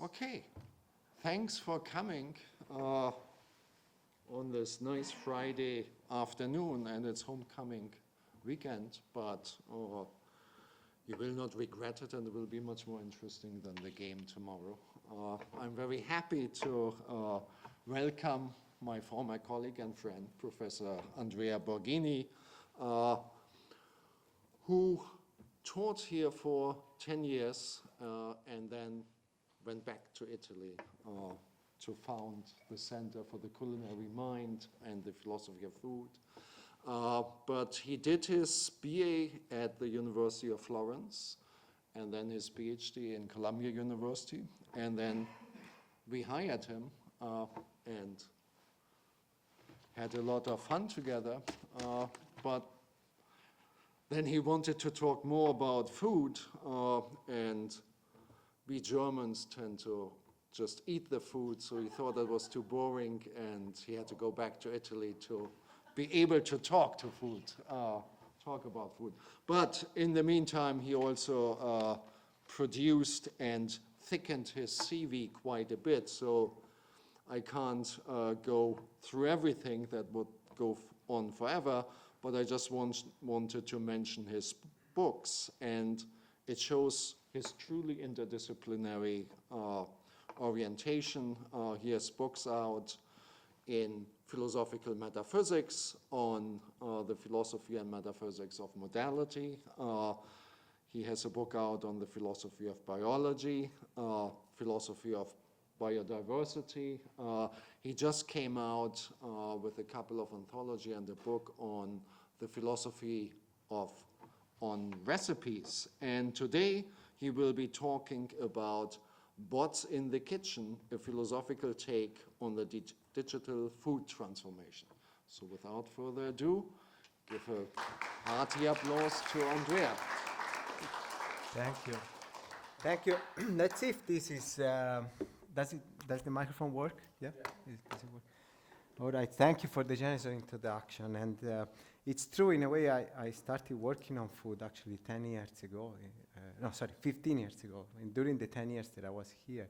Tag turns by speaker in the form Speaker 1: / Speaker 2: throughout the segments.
Speaker 1: Okay, thanks for coming on this nice Friday afternoon, and it's homecoming weekend, but you will not regret it, and it will be much more interesting than the game tomorrow. I'm very happy to welcome my former colleague and friend, Professor Andrea Borghini, who taught here for 10 years and then went back to Italy to found the Center for the Culinary Mind and the Philosophy of Food. But he did his BA at the University of Florence and then his PhD in Columbia University. And then we hired him and had a lot of fun together. But then he wanted to talk more about food, and we Germans tend to just eat the food, so he thought that was too boring, and he had to go back to Italy to be able to talk to food, talk about food. But in the meantime, he also produced and thickened his CV quite a bit, so I can't go through everything that would go on forever, but I just wanted to mention his books, and it shows his truly interdisciplinary orientation. He has books out in philosophical metaphysics on the philosophy and metaphysics of modality. He has a book out on the philosophy of biology, philosophy of biodiversity. He just came out with a couple of anthology and a book on the philosophy on recipes. And today he will be talking about Bots in the Kitchen, a philosophical take on the digital food transformation. So without further ado, give a hearty applause to Andrea.
Speaker 2: Thank you. Thank you. Let's see if this is, does the microphone work? Yeah? Does it work? All right, thank you for the generous introduction. And it's true, in a way, I started working on food actually 10 years ago. 15 years ago. And during the 10 years that I was here,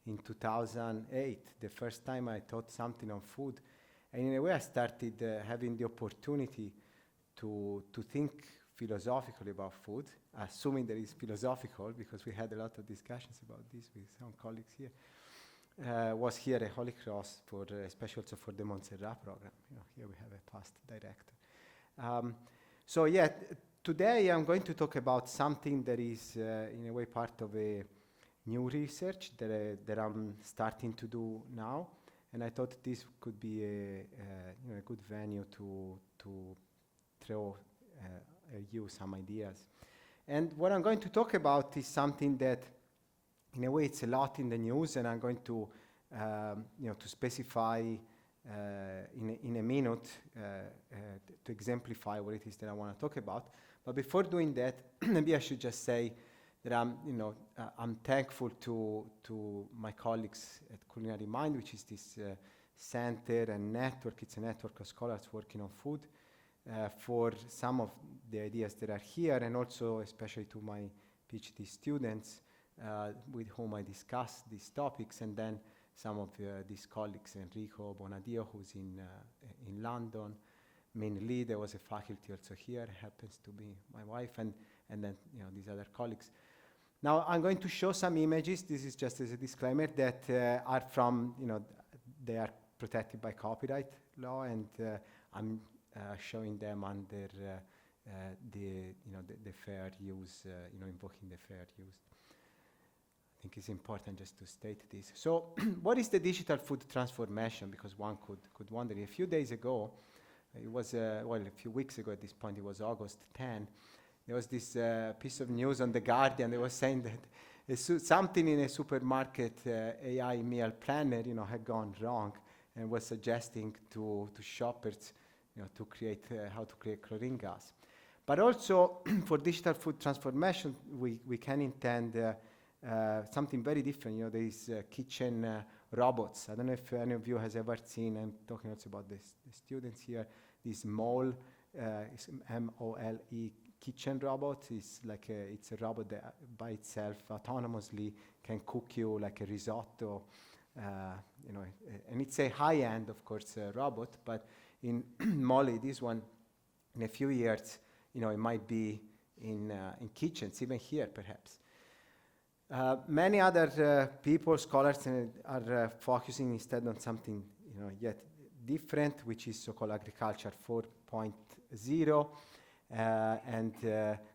Speaker 2: in 2008, the first time I taught something on food. And in a way, I started having the opportunity to think philosophically about food, assuming that it's philosophical, because we had a lot of discussions about this with some colleagues here. Was here at Holy Cross for especially also for the Montserrat program. Here we have a past director. Today I'm going to talk about something that is in a way part of a new research that I'm starting to do now, and I thought this could be a good venue to throw you some ideas. And what I'm going to talk about is something that in a way it's a lot in the news, and I'm going to to specify in a minute to exemplify what it is that I want to talk about. But before doing that, maybe I should just say that I'm thankful to my colleagues at Culinary Mind, which is this center and network. It's a network of scholars working on food, for some of the ideas that are here, and also especially to my PhD students with whom I discuss these topics, and then some of these colleagues, Enrico Bonadio, who's in London, Min Lee, there was a faculty also here, happens to be my wife, and then these other colleagues. Now I'm going to show some images. This is just as a disclaimer that are from, they are protected by copyright law, and I'm showing them under the fair use, invoking the fair use. I think it's important just to state this. So what is the digital food transformation? Because one could wonder. A few days ago, it was, a few weeks ago at this point, it was August 10, there was this piece of news on The Guardian. They were saying that something in a supermarket AI meal planner, had gone wrong, and was suggesting to shoppers, to create, how to create chlorine gas. But also, for digital food transformation, we can intend something very different. There is kitchen robots. I don't know if any of you has ever seen, I'm talking also about the students here, this MOLE, M-O-L-E kitchen robot. It's like it's a robot that by itself autonomously can cook you like a risotto, and it's a high-end, of course, robot. But in Mali, this one, in a few years, it might be in kitchens, even here, perhaps. Many other people, scholars, are focusing instead on something yet different, which is so-called agriculture 4.0, and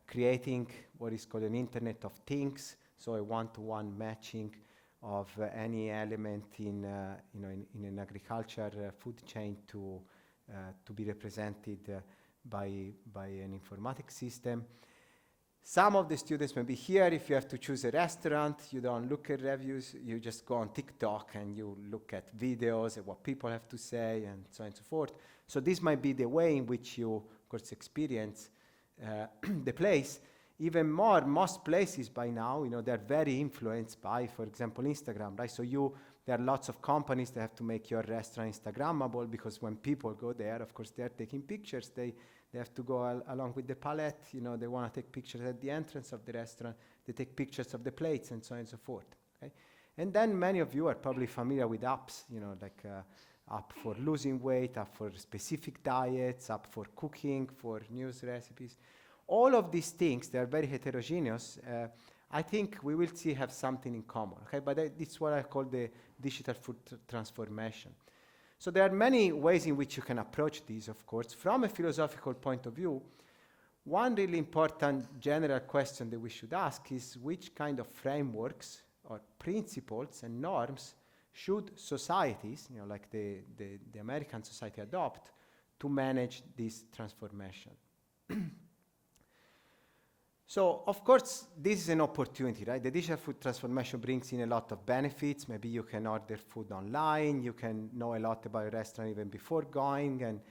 Speaker 2: creating what is called an Internet of Things, so a one-to-one matching of any element in an agriculture food chain to be represented by an informatics system. Some of the students may be here. If you have to choose a restaurant, you don't look at reviews, you just go on TikTok and you look at videos and what people have to say and so on and so forth. So this might be the way in which you, of course, experience the place. Even more, most places by now, they're very influenced by, for example, Instagram, right? So there are lots of companies that have to make your restaurant Instagrammable, because when people go there, of course, they're taking pictures. They have to go along with the palette. They want to take pictures at the entrance of the restaurant. They take pictures of the plates and so on and so forth. Okay? And then many of you are probably familiar with apps, like app for losing weight, app for specific diets, app for cooking, for news recipes. All of these things, they are very heterogeneous. I think we will see have something in common. Okay? But it's what I call the digital food transformation. So there are many ways in which you can approach these, of course. From a philosophical point of view, one really important general question that we should ask is which kind of frameworks or principles and norms should societies, like the American society, adopt to manage this transformation? So, of course, this is an opportunity, right? The digital food transformation brings in a lot of benefits. Maybe you can order food online, you can know a lot about a restaurant even before going and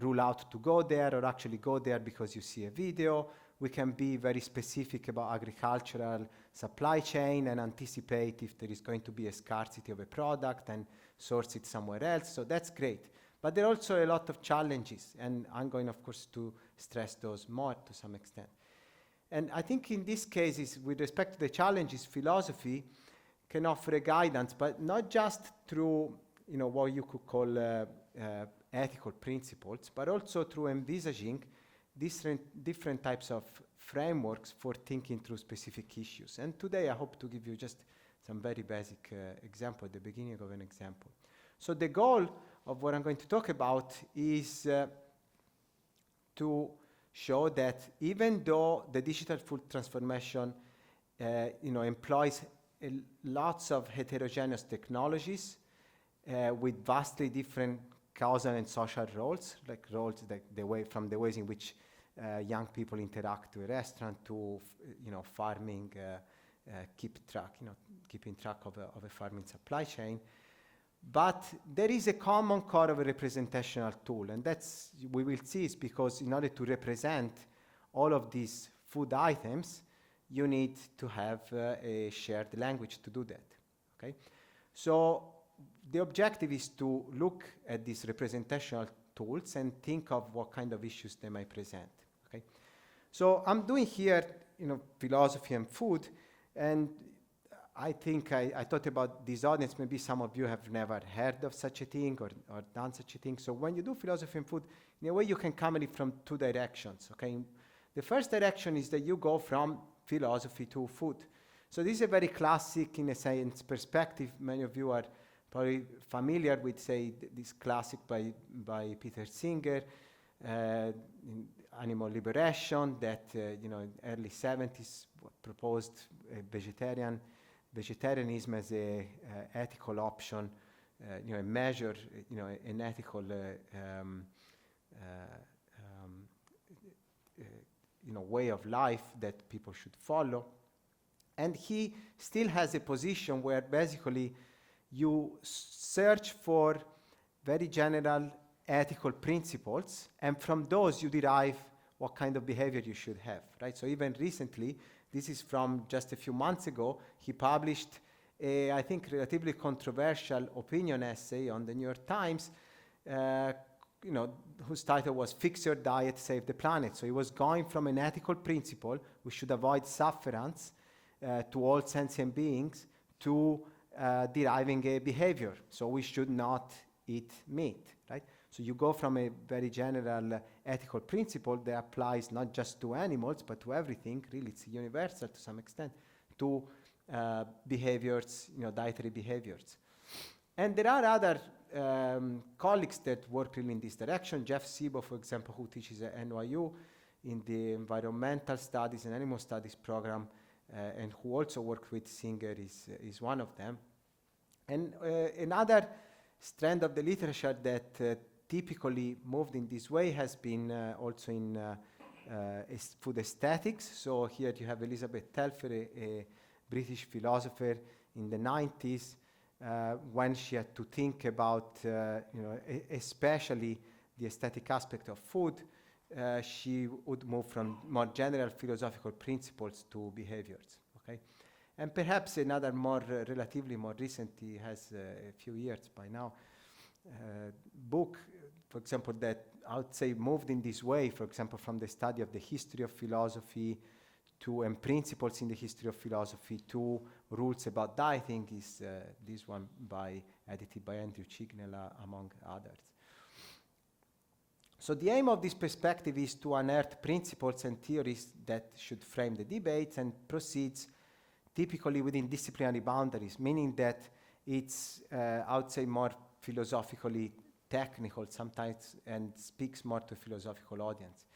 Speaker 2: rule out to go there, or actually go there because you see a video. We can be very specific about agricultural supply chain and anticipate if there is going to be a scarcity of a product and source it somewhere else. So that's great. But there are also a lot of challenges, and I'm going, of course, to stress those more to some extent. And I think in these cases, with respect to the challenges, philosophy can offer a guidance, but not just through what you could call ethical principles, but also through envisaging different types of frameworks for thinking through specific issues. And today I hope to give you just some very basic example, the beginning of an example. So the goal of what I'm going to talk about is to show that even though the digital food transformation employs lots of heterogeneous technologies with vastly different causal and social roles, like roles that from the ways in which young people interact to a restaurant to farming, keeping track of a farming supply chain. But there is a common core of a representational tool, and that's, we will see, is because in order to represent all of these food items, you need to have a shared language to do that. Okay? So the objective is to look at these representational tools and think of what kind of issues they might present. Okay? So I'm doing here, philosophy and food, and I think I thought about this audience. Maybe some of you have never heard of such a thing or done such a thing. So when you do philosophy and food, in a way you can come at it from two directions. Okay, the first direction is that you go from philosophy to food. So this is a very classic, in a sense, perspective. Many of you are probably familiar with, say, this classic by Peter Singer, Animal Liberation, that in early 70s proposed vegetarianism as a ethical option, a measure, an ethical way of life that people should follow. And he still has a position where basically you search for very general ethical principles, and from those you derive what kind of behavior you should have, right? So even recently, this is from just a few months ago, he published a, I think, relatively controversial opinion essay on the New York Times whose title was Fix Your Diet, Save the Planet. So he was going from an ethical principle, we should avoid sufferance to all sentient beings, to deriving a behavior. So we should not eat meat, right? So you go from a very general ethical principle that applies not just to animals, but to everything, really it's universal to some extent, to behaviors, dietary behaviors. And there are other colleagues that work really in this direction. Jeff Sebo, for example, who teaches at NYU in the environmental studies and animal studies program, and who also worked with Singer is one of them. And another strand of the literature that typically moved in this way has been also in food aesthetics. So here you have Elizabeth Telfer, a British philosopher in the 90s, when she had to think about, especially the aesthetic aspect of food, she would move from more general philosophical principles to behaviors. Okay, and perhaps another relatively more recent, he has a few years by now, book, for example, that I would say moved in this way, for example, from the study of the history of philosophy and principles in the history of philosophy to rules about dieting is this one edited by Andrew Chignella, among others. So the aim of this perspective is to unearth principles and theories that should frame the debates, and proceeds typically within disciplinary boundaries, meaning that it's, I would say, more philosophically technical sometimes and speaks more to a philosophical audience.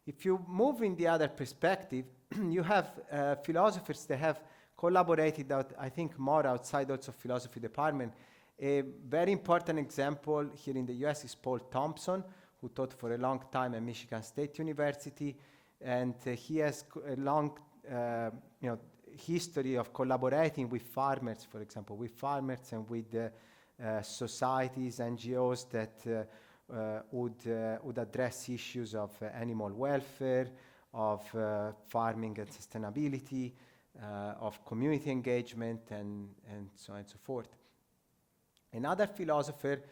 Speaker 2: If you move in the other perspective, you have philosophers that have collaborated out, I think, more outside also philosophy department. A very important example here in the US is Paul Thompson, who taught for a long time at Michigan State University, and he has a long history of collaborating with farmers, for example, with farmers and with societies, NGOs that would address issues of animal welfare, of farming and sustainability, of community engagement, and so on and so forth. Another philosopher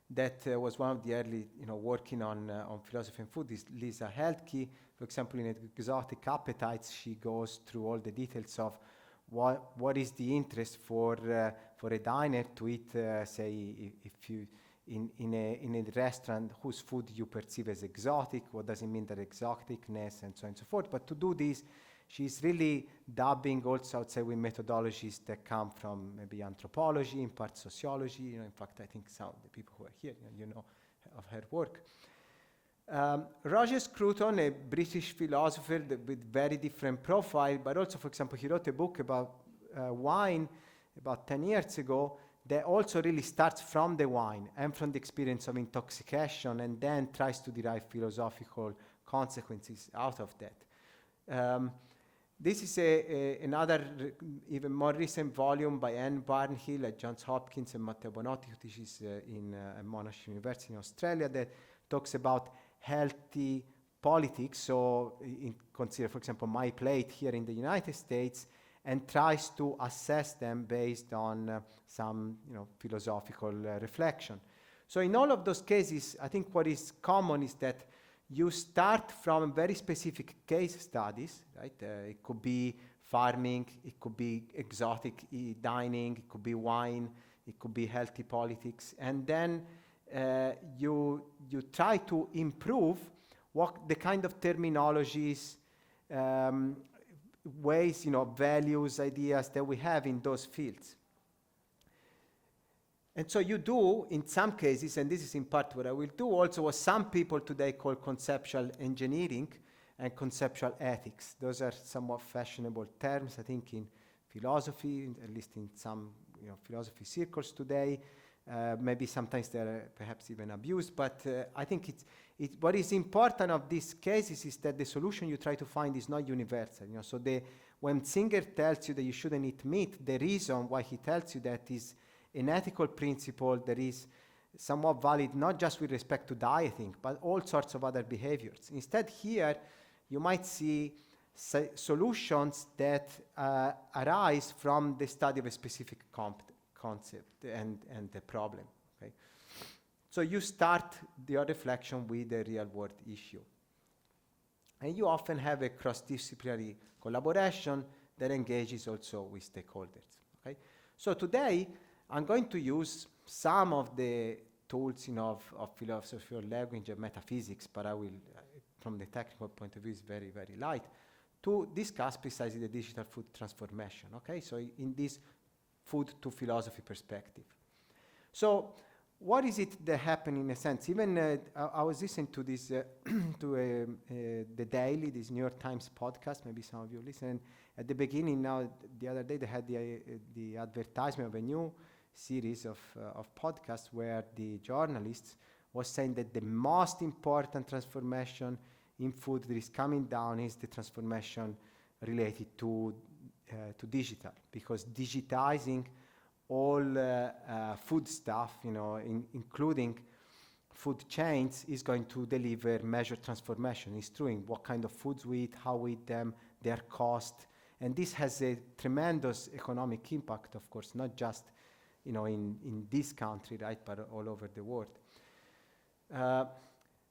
Speaker 2: that was one of the early, working on philosophy and food is Lisa Heltke. For example, in Exotic Appetites, she goes through all the details of what is the interest for a diner to eat, say, if you in a restaurant whose food you perceive as exotic, what does it mean, that exoticness, and so on and so forth. But to do this, she's really dabbing also, I would say, with methodologies that come from maybe anthropology, in part sociology. In fact, I think some of the people who are here, of her work. Roger Scruton, a British philosopher with very different profile, but also, for example, he wrote a book about wine about 10 years ago that also really starts from the wine and from the experience of intoxication, and then tries to derive philosophical consequences out of that. This is another even more recent volume by Anne Barnhill at Johns Hopkins and Matteo Bonotti, who teaches in Monash University in Australia, that talks about healthy politics. So consider, for example, My Plate here in the United States, and tries to assess them based on some philosophical reflection. So in all of those cases, I think what is common is that you start from very specific case studies, right? It could be farming, it could be exotic dining, it could be wine, it could be healthy politics, and then you try to improve what the kind of terminologies, ways, values, ideas that we have in those fields. And so you do, in some cases, and this is in part what I will do, also what some people today call conceptual engineering and conceptual ethics. Those are somewhat fashionable terms, I think, in philosophy, at least in some philosophy circles today. Maybe sometimes they're perhaps even abused, but I think what is important of these cases is that the solution you try to find is not universal. So when Singer tells you that you shouldn't eat meat, the reason why he tells you that is an ethical principle that is somewhat valid not just with respect to dieting, but all sorts of other behaviors. Instead, here you might see solutions that arise from the study of a specific concept and the problem. Okay? So you start your reflection with a real-world issue. And you often have a cross-disciplinary collaboration that engages also with stakeholders. Okay? So today, I'm going to use some of the tools of philosophy of language and metaphysics, but I will, from the technical point of view, is very, very light, to discuss precisely the digital food transformation. Okay? So in this food to philosophy perspective. So what is it that happened in a sense? Even I was listening to this, to the Daily, this New York Times podcast, maybe some of you listen. At the beginning, now, the other day, they had the advertisement of a new series of podcasts where the journalists was saying that the most important transformation in food that is coming down is the transformation related to digital, because digitizing all food stuff, including food chains, is going to deliver measured transformation. It's true in what kind of foods we eat, how we eat them, their cost, and this has a tremendous economic impact, of course, not just in this country, right, but all over the world.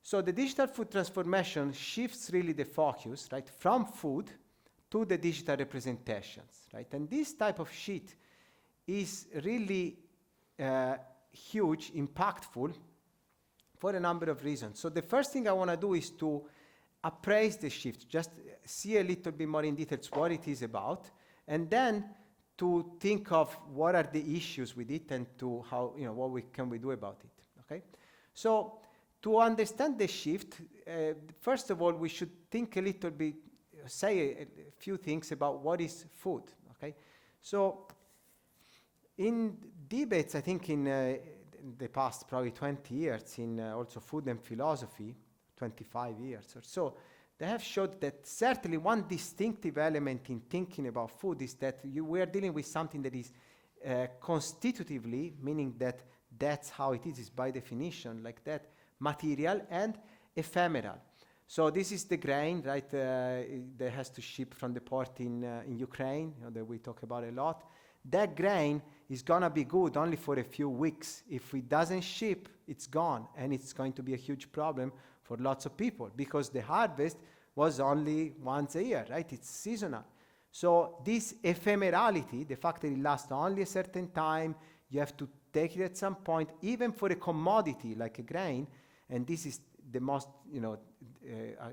Speaker 2: So the digital food transformation shifts really the focus, right, from food to the digital representations, right, and this type of shift is really huge, impactful, for a number of reasons. So the first thing I want to do is to appraise the shift, just see a little bit more in details what it is about, and then to think of what are the issues with it and to how, what can we do about it, okay? So to understand the shift, first of all, we should think a little bit, say a few things about what is food, okay? So in debates, I think in the past probably 20 years, in also food and philosophy, 25 years or so, they have showed that certainly one distinctive element in thinking about food is that we are dealing with something that is constitutively, meaning that that's how it is by definition, like that, material and ephemeral. So this is the grain, right, that has to ship from the port in Ukraine, that we talk about a lot. That grain is going to be good only for a few weeks. If it doesn't ship, it's gone, and it's going to be a huge problem for lots of people because the harvest was only once a year, right? It's seasonal. So this ephemerality, the fact that it lasts only a certain time, you have to take it at some point, even for a commodity like a grain, and this is the most,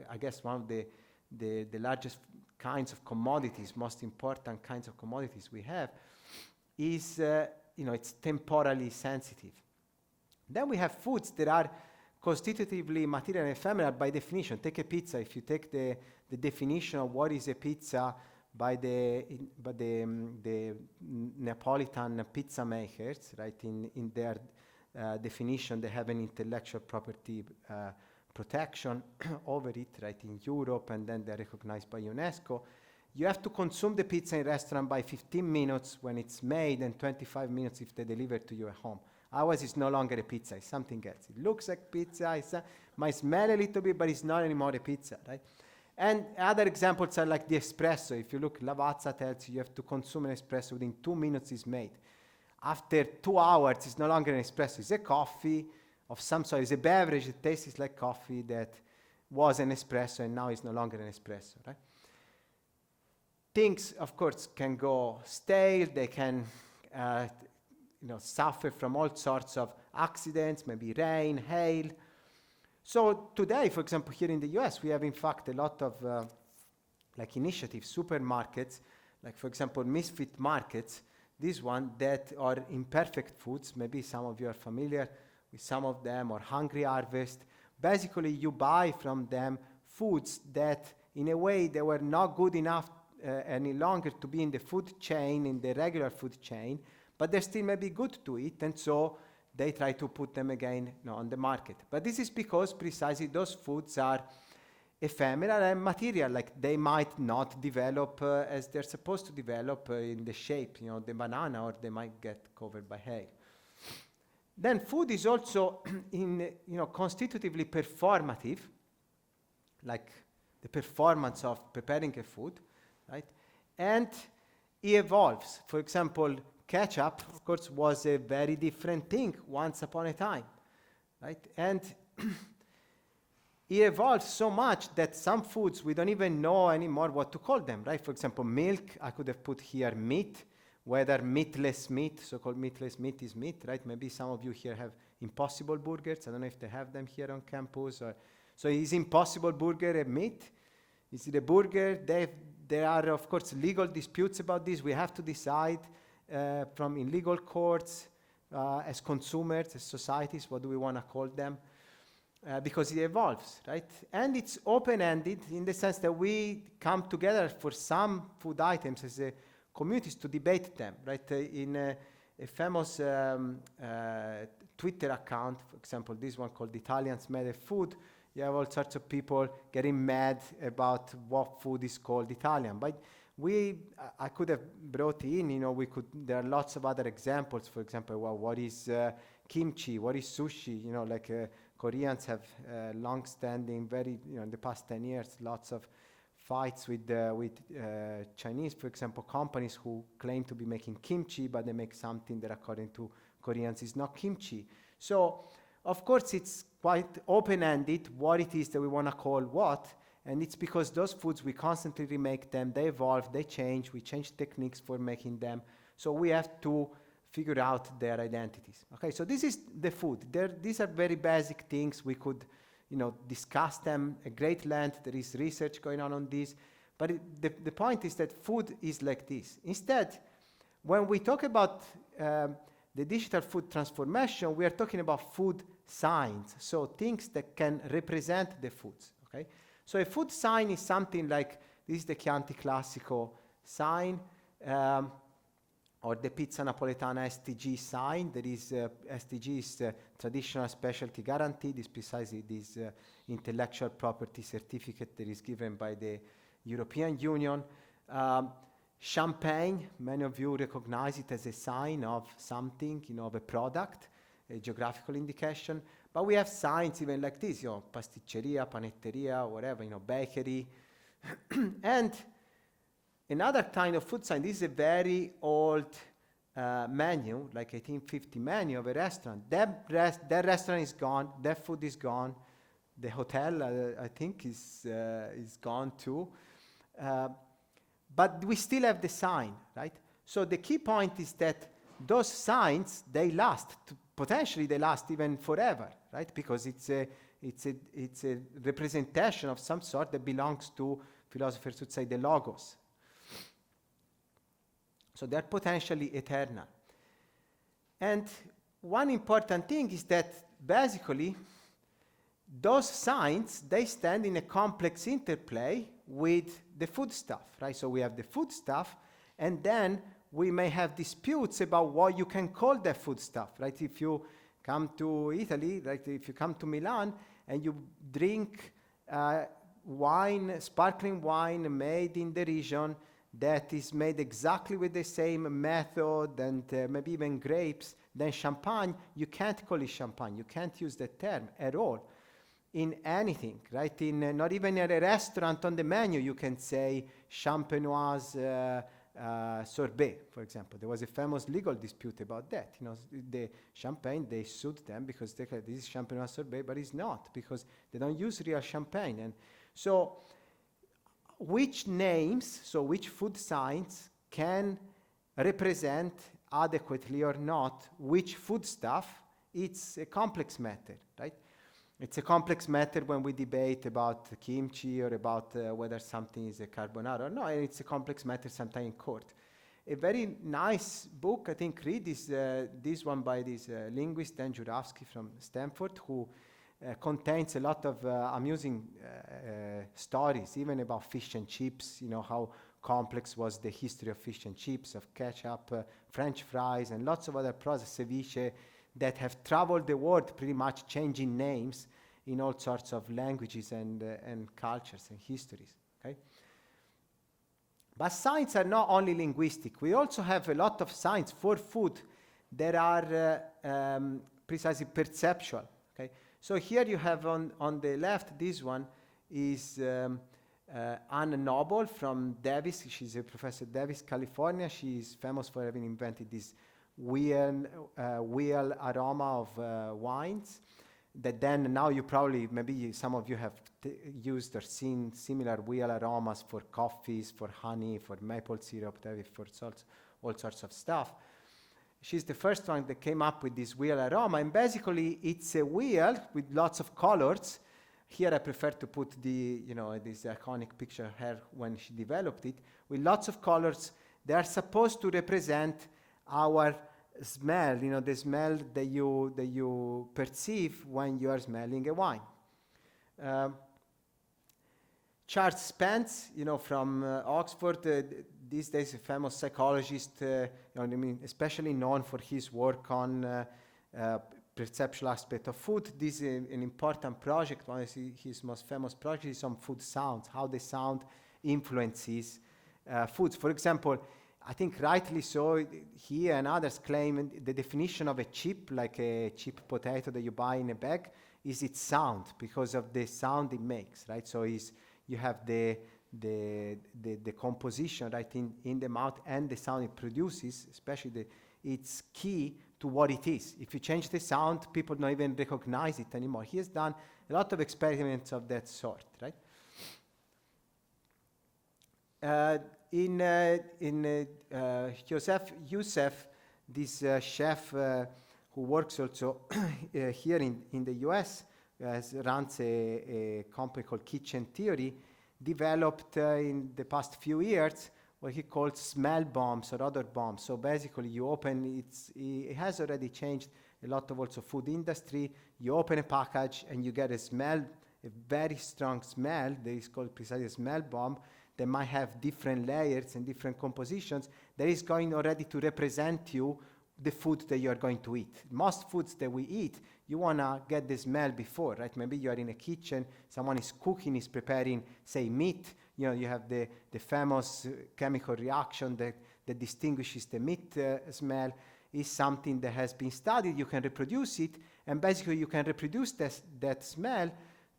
Speaker 2: I guess one of the largest kinds of commodities, most important kinds of commodities we have, is, it's temporally sensitive. Then we have foods that are constitutively material and ephemeral by definition. Take a pizza. If you take the definition of what is a pizza by the Neapolitan pizza makers, right, in their definition, they have an intellectual property protection over it, right, in Europe, and then they're recognized by UNESCO. You have to consume the pizza in restaurant by 15 minutes when it's made and 25 minutes if they deliver to you at home. Otherwise, it's no longer a pizza, it's something else. It looks like pizza, might smell a little bit, but it's not anymore a pizza, right? And other examples are like the espresso. If you look, Lavazza tells you have to consume an espresso within 2 minutes it's made. After 2 hours, it's no longer an espresso, it's a coffee of some sort. It's a beverage that tastes like coffee that was an espresso and now is no longer an espresso, right? Things, of course, can go stale. They can, suffer from all sorts of accidents, maybe rain, hail. So today, for example, here in the US, we have, in fact, a lot of initiatives, supermarkets, like, for example, misfit markets, this one that are Imperfect Foods. Maybe some of you are familiar with some of them, or Hungry Harvest. Basically, you buy from them foods that, in a way, they were not good enough any longer to be in the food chain, in the regular food chain, but they're still maybe good to eat, and so they try to put them again on the market. But this is because precisely those foods are ephemeral and material, like they might not develop as they're supposed to develop in the shape, the banana, or they might get covered by hail. Then food is also constitutively performative, like the performance of preparing a food, right? And it evolves. For example, ketchup, of course, was a very different thing once upon a time. right? And it evolved so much that some foods we don't even know anymore what to call them, right? For example, milk, I could have put here meat, whether meatless meat, so-called meatless meat is meat, right? Maybe some of you here have Impossible burgers. I don't know if they have them here on campus. So is Impossible burger a meat? Is it a burger? There are, of course, legal disputes about this. We have to decide in legal courts, as consumers, as societies, what do we want to call them? Because it evolves, right? And it's open-ended in the sense that we come together for some food items as a communities to debate them, right? In a famous Twitter account, for example, this one called Italians Mad at Food, you have all sorts of people getting mad about what food is called Italian. But I could have brought in, there are lots of other examples. For example, what is kimchi? What is sushi? Koreans have long-standing, in the past 10 years, lots of fights with Chinese, for example, companies who claim to be making kimchi, but they make something that, according to Koreans, is not kimchi. So, of course, it's quite open-ended what it is that we want to call what, and it's because those foods, we constantly remake them, they evolve, they change, we change techniques for making them, so we have to figure out their identities. Okay, so this is the food. These are very basic things. We could discuss them at great length. There is research going on this. But the point is that food is like this. Instead, when we talk about the digital food transformation, we are talking about food signs, so things that can represent the foods. Okay? So a food sign is something like, this is the Chianti Classico sign, or the Pizza Napoletana STG sign. There is STG is traditional specialty guarantee. This precisely this intellectual property certificate that is given by the European Union. Champagne, many of you recognize it as a sign of something, of a product, a geographical indication. But we have signs even like this, pasticceria, panetteria, whatever, bakery. And another kind of food sign, this is a very old menu, like 1850 menu of a restaurant. That restaurant is gone, that food is gone. The hotel, I think, is gone too. But we still have the sign, right? So the key point is that those signs, they last. Potentially they last even forever, right? Because it's a representation of some sort that belongs to, philosophers would say, the logos. So they're potentially eternal. And one important thing is that basically those signs, they stand in a complex interplay with the food stuff, right? So we have the food stuff, and then we may have disputes about what you can call the food stuff, right? If you come to Italy, like if you come to Milan and you drink wine, sparkling wine made in the region that is made exactly with the same method and maybe even grapes, then champagne, you can't call it champagne. You can't use that term at all in anything, right? Not even at a restaurant on the menu, you can say champenoise sorbet, for example. There was a famous legal dispute about that. The champagne, they sued them because they said this is champenoise sorbet, but it's not, because they don't use real champagne. And so which names, so which food signs can represent adequately or not which foodstuff, it's a complex matter, right? It's a complex matter when we debate about kimchi or about whether something is a carbonara or not, and it's a complex matter sometimes in court. A very nice book, I think, read is this one by this linguist, Dan Juravsky from Stanford, who contains a lot of amusing stories, even about fish and chips, how complex was the history of fish and chips, of ketchup, French fries, and lots of other products, ceviche, that have traveled the world pretty much changing names in all sorts of languages and cultures and histories, okay? But signs are not only linguistic. We also have a lot of signs for food that are precisely perceptual, okay? So here you have on the left, this one is Anne Noble from Davis. She's a professor at Davis, California. She is famous for having invented this wheel aroma of wines. that then now you probably, maybe some of you have used or seen similar wheel aromas for coffees, for honey, for maple syrup, for all sorts of stuff. She's the first one that came up with this wheel aroma, and basically it's a wheel with lots of colors. Here I prefer to put the, this iconic picture of her when she developed it, with lots of colors. They are supposed to represent our smell, the smell that you perceive when you are smelling a wine. Charles Spence, from Oxford, these days a famous psychologist, especially known for his work on perceptual aspect of food. This is an important project. One of his most famous projects is on food sounds, how the sound influences foods. For example, I think rightly so, he and others claim the definition of a chip, like a cheap potato that you buy in a bag, is its sound, because of the sound it makes, right? So you have the composition, right, in the mouth, and the sound it produces, especially it's key to what it is. If you change the sound, people don't even recognize it anymore. He has done a lot of experiments of that sort, right? Joseph Youssef, this chef who works also here in the US, runs a company called Kitchen Theory, developed in the past few years what he calls smell bombs or odor bombs. So basically you open, it has already changed a lot of also food industry. You open a package and you get a smell, a very strong smell that is called precisely a smell bomb. They might have different layers and different compositions that is going already to represent you the food that you are going to eat. Most foods that we eat, you want to get the smell before, right? Maybe you are in a kitchen, someone is cooking, is preparing, say, meat. You have the famous chemical reaction that distinguishes the meat smell, is something that has been studied. You can reproduce it, and basically you can reproduce that smell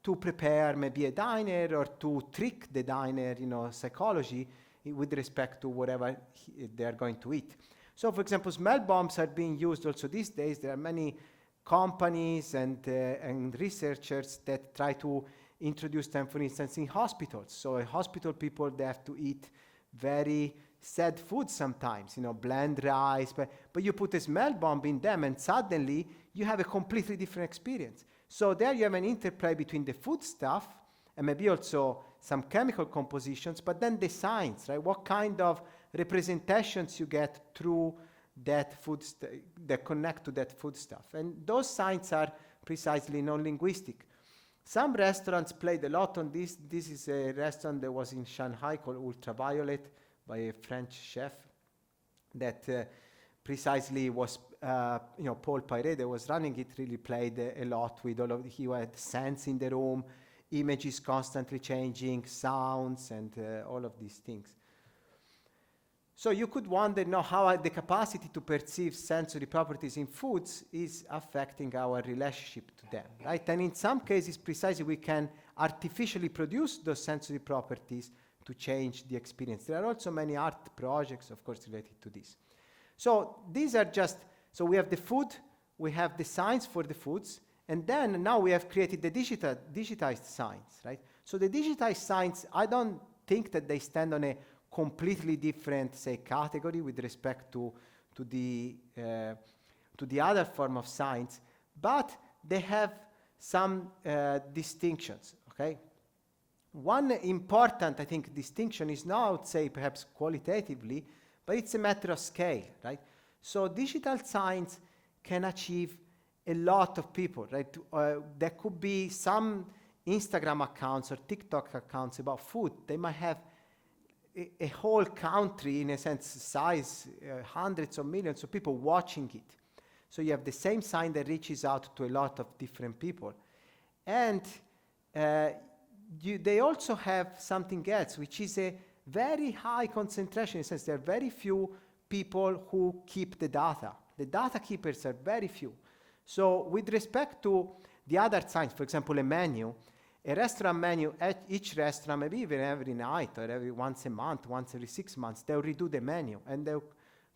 Speaker 2: to prepare maybe a diner or to trick the diner, psychology with respect to whatever they are going to eat. So, for example, smell bombs are being used also these days. There are many companies and researchers that try to introduce them, for instance, in hospitals. So, hospital people, they have to eat very sad food sometimes, bland rice, but you put a smell bomb in them and suddenly you have a completely different experience. So there you have an interplay between the food stuff and maybe also some chemical compositions, but then the science, right? What kind of representations you get through that food that connect to that food stuff. And those signs are precisely non-linguistic. Some restaurants played a lot on this. This is a restaurant that was in Shanghai called Ultraviolet by a French chef that precisely was, Paul Pairet that was running it really played a lot with all of, he had scents in the room, images constantly changing, sounds, and all of these things. So you could wonder now how the capacity to perceive sensory properties in foods is affecting our relationship to them, right? And in some cases, precisely, we can artificially produce those sensory properties to change the experience. There are also many art projects, of course, related to this. So these are just, so we have the food, we have the science for the foods, and then now we have created the digitized science, right? So the digitized science, I don't think that they stand on a completely different, say, category with respect to the other form of science, but they have some distinctions, okay? One important, I think, distinction is now, I would say, perhaps qualitatively, but it's a matter of scale, right? So digital science can achieve a lot of people, right? There could be some Instagram accounts or TikTok accounts about food. They might have a whole country, in a sense, size, hundreds of millions of people watching it. So you have the same sign that reaches out to a lot of different people. And they also have something else, which is a very high concentration, in a sense there are very few people who keep the data. The data keepers are very few. So with respect to the other signs, for example, a menu, a restaurant menu, at each restaurant, maybe even every night or every once a month, once every 6 months, they'll redo the menu and they'll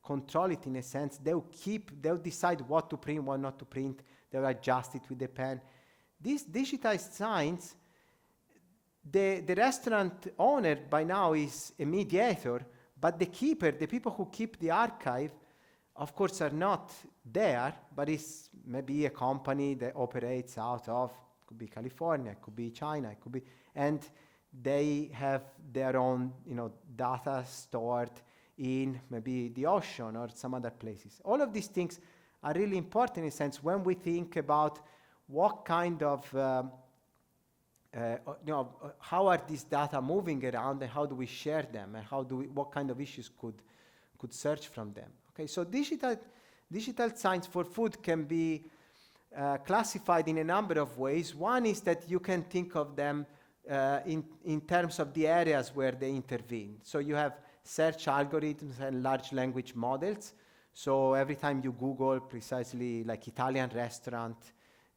Speaker 2: control it in a sense. They'll decide what to print, what not to print. They'll adjust it with the pen. This digitized signs, the restaurant owner by now is a mediator, but the keeper, the people who keep the archive, of course, are not there, but it's maybe a company that operates out of, could be California, it could be China, it could be, and they have their own, data stored in maybe the ocean or some other places. All of these things are really important in a sense when we think about what kind of, how are these data moving around and how do we share them and what kind of issues could search from them. Okay, so digital science for food can be classified in a number of ways. One is that you can think of them in terms of the areas where they intervene. So you have search algorithms and large language models. So every time you Google precisely like Italian restaurant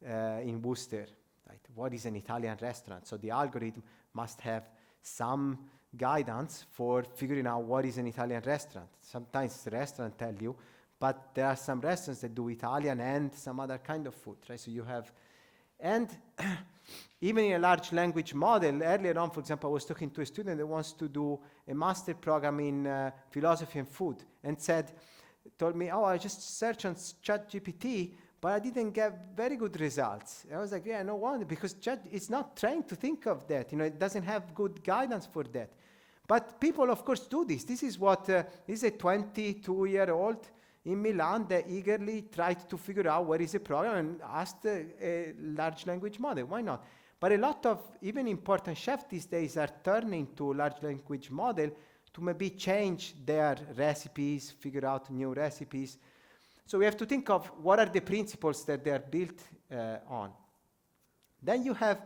Speaker 2: in Worcester, right? What is an Italian restaurant? So the algorithm must have some guidance for figuring out what is an Italian restaurant. Sometimes the restaurant tell you, but there are some restaurants that do Italian and some other kind of food, right? So you have, and even in a large language model, earlier on, for example, I was talking to a student that wants to do a master program in philosophy and food and told me, I just searched on ChatGPT, but I didn't get very good results. I was like, yeah, no wonder, because Chat is not trained to think of that. It doesn't have good guidance for that. But people, of course, do this. This is what, this is a 22-year-old in Milan that eagerly tried to figure out what is a program and asked a large language model. Why not? But a lot of even important chefs these days are turning to large language model to maybe change their recipes, figure out new recipes. So we have to think of what are the principles that they are built on. Then you have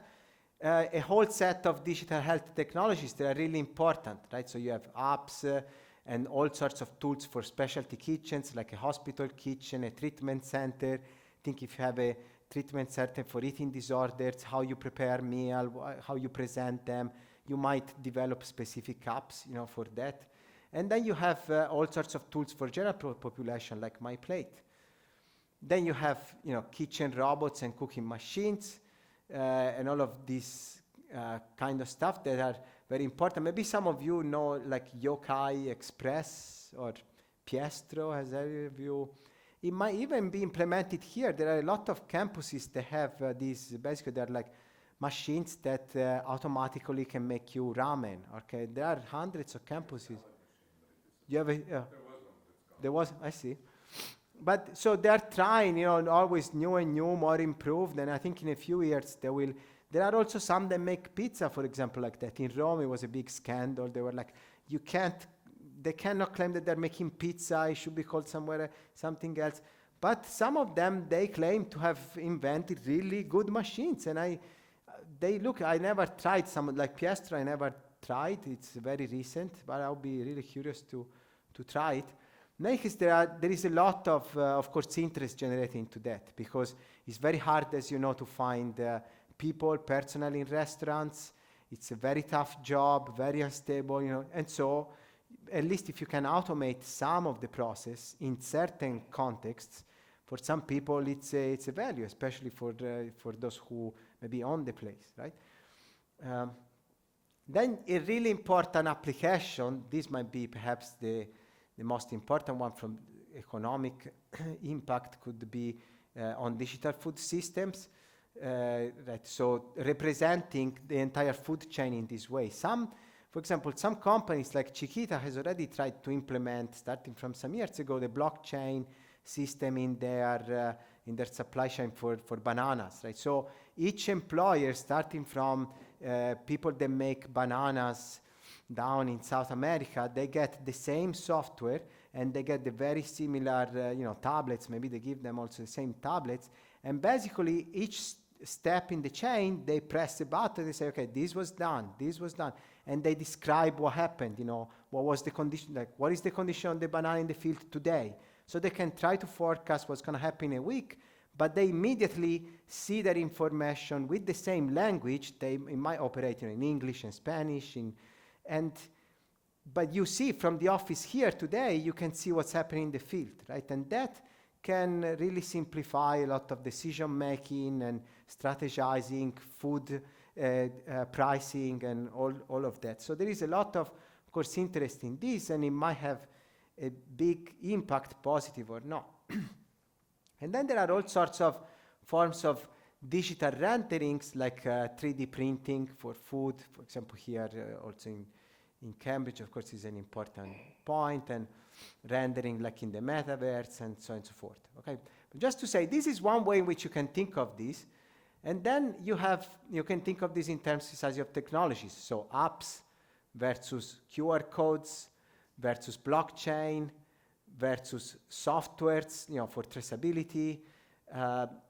Speaker 2: a whole set of digital health technologies that are really important, right? So you have apps and all sorts of tools for specialty kitchens, like a hospital kitchen, a treatment center. Think if you have a treatment center for eating disorders, how you prepare meal, how you present them. You might develop specific apps, for that. And then you have all sorts of tools for general population, like My Plate. Then you have, kitchen robots and cooking machines, and all of this kind of stuff that are very important. Maybe some of you know, like Yokai Express or Piestro, has any of you? It might even be implemented here. There are a lot of campuses that have these, basically they're like machines that automatically can make you ramen, okay? There are hundreds of campuses. You have there was, I see. But so they're trying, always new and new, more improved, and I think in a few years there are also some that make pizza, for example, like that. In Rome, it was a big scandal. They were like, they cannot claim that they're making pizza, it should be called something else. But some of them, they claim to have invented really good machines, and I never tried some, like Piestro, I never tried, it's very recent, but I'll be really curious to try it. Because there is a lot of course, interest generated into that, because it's very hard, as you know, to find people personally in restaurants. It's a very tough job, very unstable, and so at least if you can automate some of the process in certain contexts, for some people it's a value, especially for those who maybe own the place, right? Then a really important application, this might be perhaps the most important one from economic impact, could be on digital food systems, right? So representing the entire food chain in this way. For example, some companies like Chiquita has already tried to implement, starting from some years ago, the blockchain system in their supply chain for bananas, right? So each employer, starting from people that make bananas down in South America, they get the same software and they get the very similar, tablets. Maybe they give them also the same tablets. And basically, each step in the chain, they press a button. They say, okay, this was done, and they describe what happened. What was the condition? Like, what is the condition of the banana in the field today? So they can try to forecast what's going to happen in a week. But they immediately see that information with the same language. It might operate in English and Spanish, but you see from the office here today, you can see what's happening in the field, right? And that can really simplify a lot of decision making and strategizing, food pricing, and all of that. So there is a lot of course, interest in this, and it might have a big impact, positive or not. And then there are all sorts of forms of digital renderings, like 3D printing for food. For example, here also in Cambridge, of course, is an important point, and rendering like in the metaverse, and so on and so forth. Okay, but just to say, this is one way in which you can think of this, and then you can think of this in terms of technologies. So apps versus QR codes versus blockchain versus softwares, for traceability,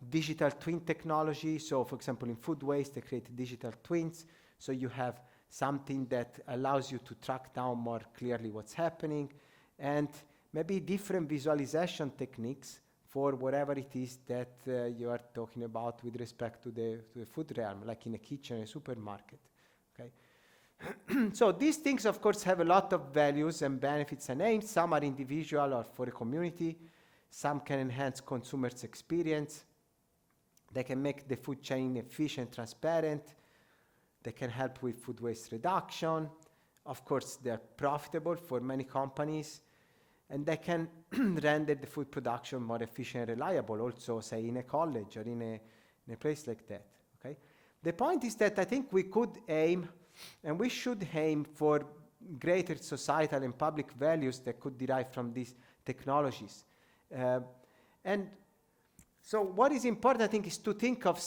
Speaker 2: digital twin technology. So, for example, in food waste, they create digital twins. So you have something that allows you to track down more clearly what's happening, and maybe different visualization techniques for whatever it is that you are talking about with respect to the food realm, like in a kitchen, a supermarket. Okay. So these things, of course, have a lot of values and benefits and aims. Some are individual or for a community. Some can enhance consumers' experience. They can make the food chain efficient, transparent. They can help with food waste reduction. Of course, they're profitable for many companies. And they can render the food production more efficient and reliable, also, say, in a college or in a place like that. Okay? The point is that I think we could aim, and we should aim for greater societal and public values that could derive from these technologies. And so what is important, I think, is to think of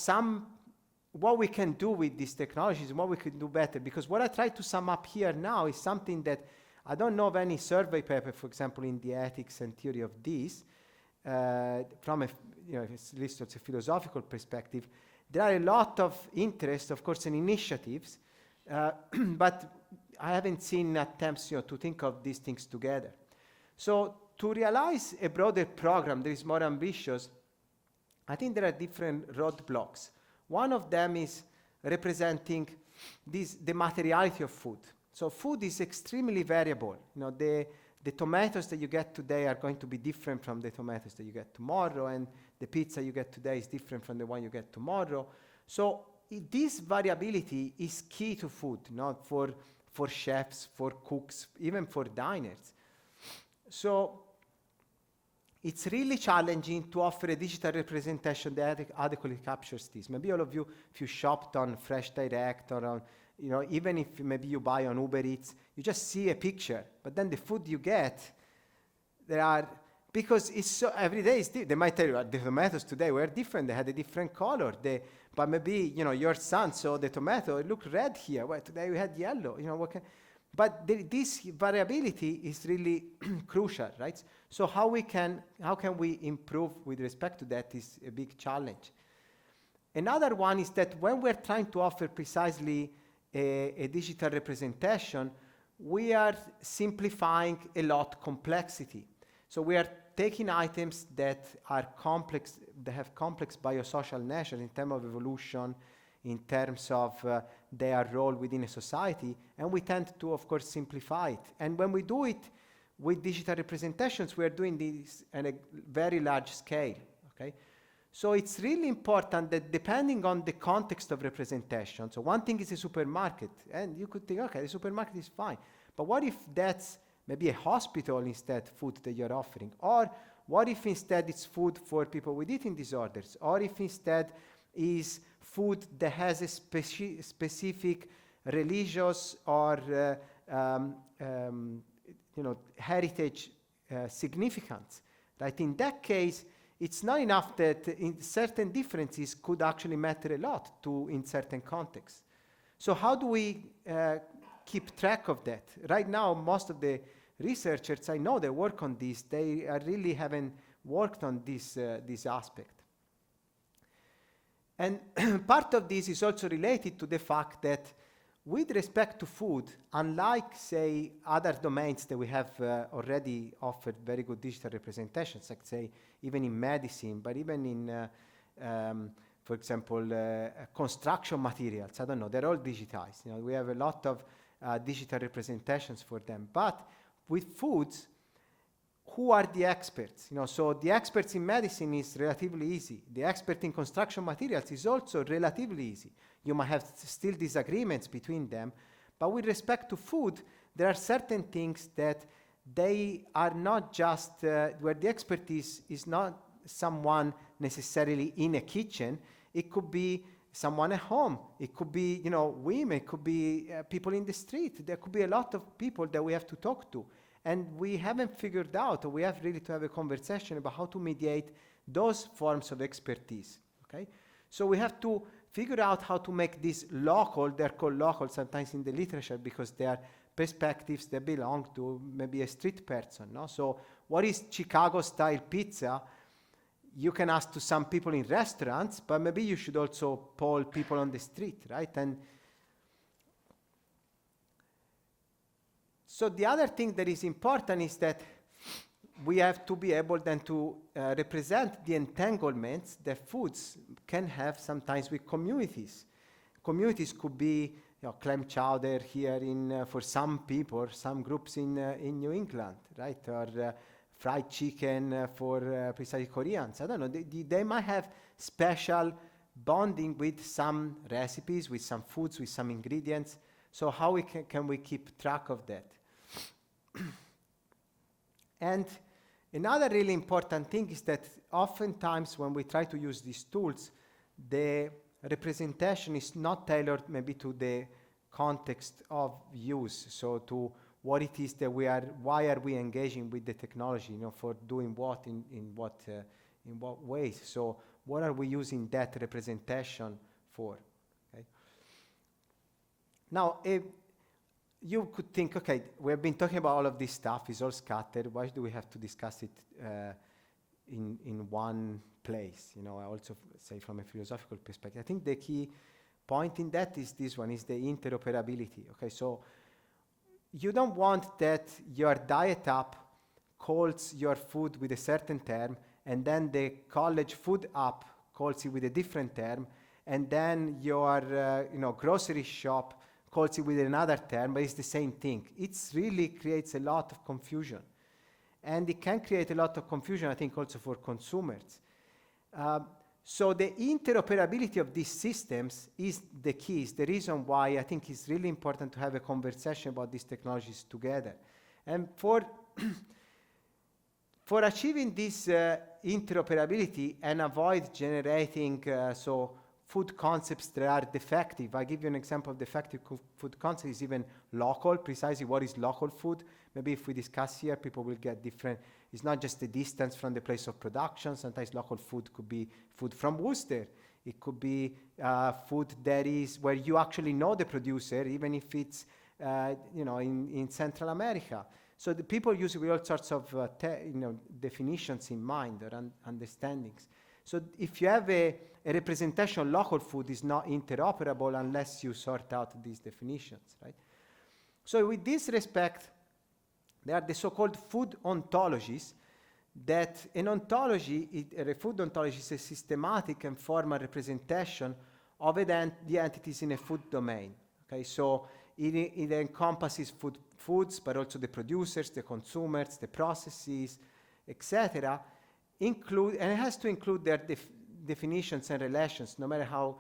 Speaker 2: what we can do with these technologies and what we could do better. Because what I try to sum up here now is something that I don't know of any survey paper, for example, in the ethics and theory of this, from at least it's a philosophical perspective. There are a lot of interest, of course, in initiatives, but I haven't seen attempts to think of these things together. So to realize a broader program that is more ambitious, I think there are different roadblocks. One of them is representing the materiality of food. So food is extremely variable. The tomatoes that you get today are going to be different from the tomatoes that you get tomorrow, and the pizza you get today is different from the one you get tomorrow. So this variability is key to food, for chefs, for cooks, even for diners. So it's really challenging to offer a digital representation that adequately captures this. Maybe all of you, if you shopped on Fresh Direct or on, even if maybe you buy on Uber Eats, you just see a picture, but then the food you get, because it's so, every day they might tell you the tomatoes today were different, they had a different color, but maybe, your son saw the tomato, it looked red here, well, today we had yellow, but this variability is really crucial, right? So how can we improve with respect to that is a big challenge. Another one is that when we're trying to offer precisely a digital representation, we are simplifying a lot complexity. So we are taking items that are complex, that have complex biosocial nature in terms of evolution, in terms of their role within a society, and we tend to, of course, simplify it. And when we do it with digital representations, we are doing this at a very large scale, okay? So it's really important that depending on the context of representation, so one thing is a supermarket, and you could think, okay, the supermarket is fine, but what if that's maybe a hospital instead, food that you're offering? Or what if instead it's food for people with eating disorders? Or if instead is food that has a specific religious or heritage significance, right? In that case, it's not enough that in certain differences could actually matter a lot in certain contexts. So how do we keep track of that? Right now, most of the researchers I know that work on this, they really haven't worked on this aspect. And part of this is also related to the fact that with respect to food, unlike, say, other domains that we have already offered very good digital representations, like, say, even in medicine, but even in, for example, construction materials, I don't know, they're all digitized. We have a lot of digital representations for them. But with foods, who are the experts? So the experts in medicine is relatively easy. The expert in construction materials is also relatively easy. You might have still disagreements between them, but with respect to food, there are certain things that they are not just, where the expertise is not someone necessarily in a kitchen. It could be someone at home. It could be, women. It could be people in the street. There could be a lot of people that we have to talk to. And we haven't figured out, or we have really to have a conversation about how to mediate those forms of expertise, okay? So we have to figure out how to make this local. They're called local sometimes in the literature because they are perspectives that belong to maybe a street person, no? So what is Chicago-style pizza? You can ask to some people in restaurants, but maybe you should also poll people on the street, right? And so the other thing that is important is that we have to be able then to represent the entanglements that foods can have sometimes with communities. Communities could be clam chowder here for some people, some groups in New England, right? Or fried chicken for precisely Koreans. I don't know. They might have special bonding with some recipes, with some foods, with some ingredients. So how can we keep track of that? And another really important thing is that oftentimes when we try to use these tools, the representation is not tailored maybe to the context of use, so to what it is that why are we engaging with the technology, for doing what in what ways. So what are we using that representation for? Okay. Now, you could think, okay, we have been talking about all of this stuff, it's all scattered, why do we have to discuss it in one place? I also say from a philosophical perspective. I think the key point in that is this one, is the interoperability. Okay, so you don't want that your diet app calls your food with a certain term, and then the college food app calls it with a different term, and then your grocery shop calls it with another term, but it's the same thing. It really creates a lot of confusion. And it can create a lot of confusion, I think, also for consumers. So the interoperability of these systems is the key, is the reason why I think it's really important to have a conversation about these technologies together. And for achieving this interoperability and avoid generating food concepts that are defective. I give you an example of defective food concept is even local, precisely what is local food. Maybe if we discuss here, people will get different. It's not just the distance from the place of production. Sometimes local food could be food from Worcester. It could be food that is where you actually know the producer, even if it's in Central America. So the people use it with all sorts of definitions in mind or understandings. So if you have a representation of local food is not interoperable unless you sort out these definitions, right? So with this respect, there are the so-called food ontologies, that an ontology, a food ontology is a systematic and formal representation of the entities in a food domain. Okay, so it encompasses foods, but also the producers, the consumers, the processes, etc., and it has to include their definitions and relations, no matter how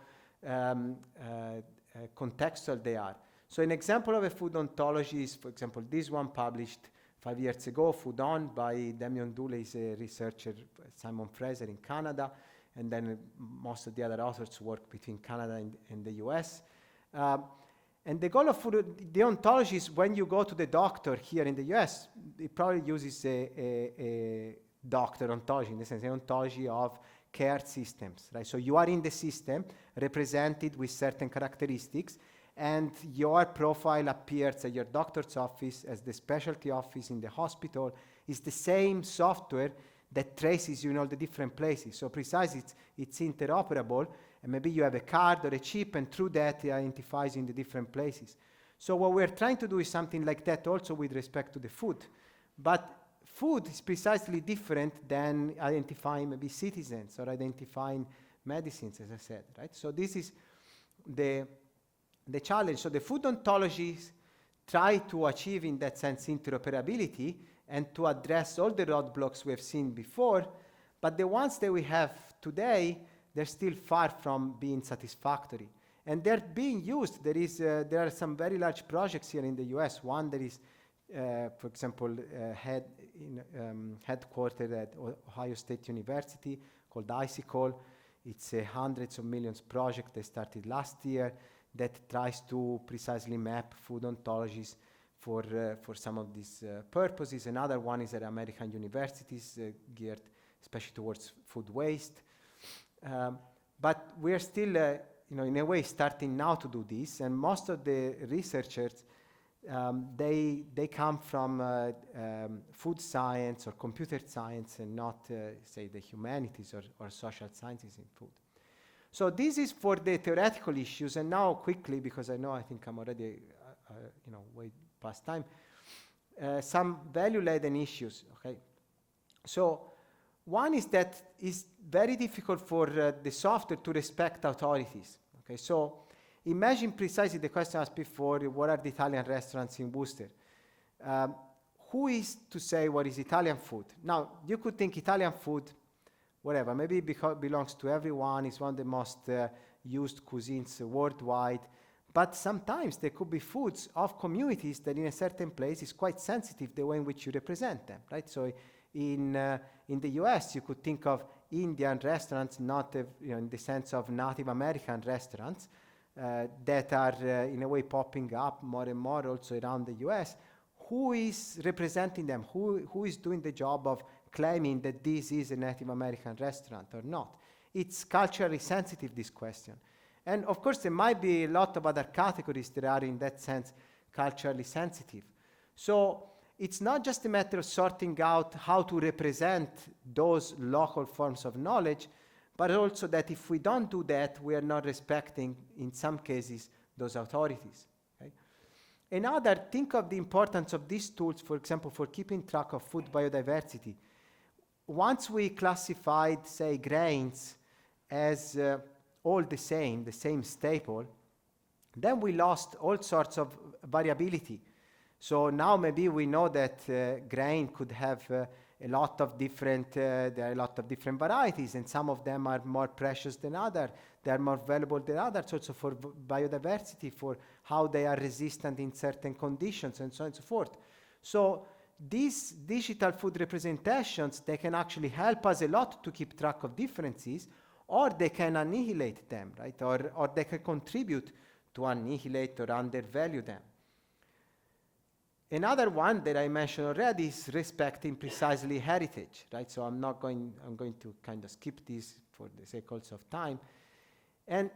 Speaker 2: contextual they are. So an example of a food ontology is, for example, this one published 5 years ago, Food On, by Damien Dooley, is a researcher, Simon Fraser in Canada, and then most of the other authors work between Canada and the US. And the goal of food, the ontology is when you go to the doctor here in the US, it probably uses a doctor ontology, in the sense, an ontology of care systems, right? So you are in the system, represented with certain characteristics, and your profile appears at your doctor's office as the specialty office in the hospital. Is the same software that traces you in all the different places. So precisely, it's interoperable, and maybe you have a card or a chip, and through that it identifies in the different places. So what we're trying to do is something like that also with respect to the food. But food is precisely different than identifying maybe citizens or identifying medicines, as I said, right? So this is the challenge. So the food ontologies try to achieve, in that sense, interoperability, and to address all the roadblocks we have seen before, but the ones that we have today, they're still far from being satisfactory. And they're being used. There are some very large projects here in the US. One that is, for example, headquartered at Ohio State University, called Icicle. It's a hundreds of millions project that started last year that tries to precisely map food ontologies for some of these purposes. Another one is at American universities, geared especially towards food waste. But we're still, in a way, starting now to do this. And most of the researchers, they come from food science or computer science and not, say, the humanities or social sciences in food. So this is for the theoretical issues. And now quickly, because I think I'm already, way past time, some value-laden issues, okay? So one is that it's very difficult for the software to respect authorities, okay? So imagine precisely the question asked before, what are the Italian restaurants in Worcester? Who is to say what is Italian food? Now, you could think Italian food, whatever, maybe it belongs to everyone, it's one of the most used cuisines worldwide, but sometimes there could be foods of communities that in a certain place is quite sensitive the way in which you represent them, right? So in the US, you could think of Indian restaurants, not in the sense of Native American restaurants, that are in a way popping up more and more also around the US. Who is representing them? Who is doing the job of claiming that this is a Native American restaurant or not? It's culturally sensitive, this question. And of course, there might be a lot of other categories that are in that sense culturally sensitive. So it's not just a matter of sorting out how to represent those local forms of knowledge, but also that if we don't do that, we are not respecting, in some cases, those authorities. Okay? Another, think of the importance of these tools, for example, for keeping track of food biodiversity. Once we classified, say, grains as all the same staple, then we lost all sorts of variability. So now maybe we know that grain could have a lot of different, there are a lot of different varieties, and some of them are more precious than others. They are more valuable than others, also for biodiversity, for how they are resistant in certain conditions, and so on and so forth. So these digital food representations, they can actually help us a lot to keep track of differences, or they can annihilate them, right? Or they can contribute to annihilate or undervalue them. Another one that I mentioned already is respecting precisely heritage, right? So I'm going to kind of skip this for the sake also of time. And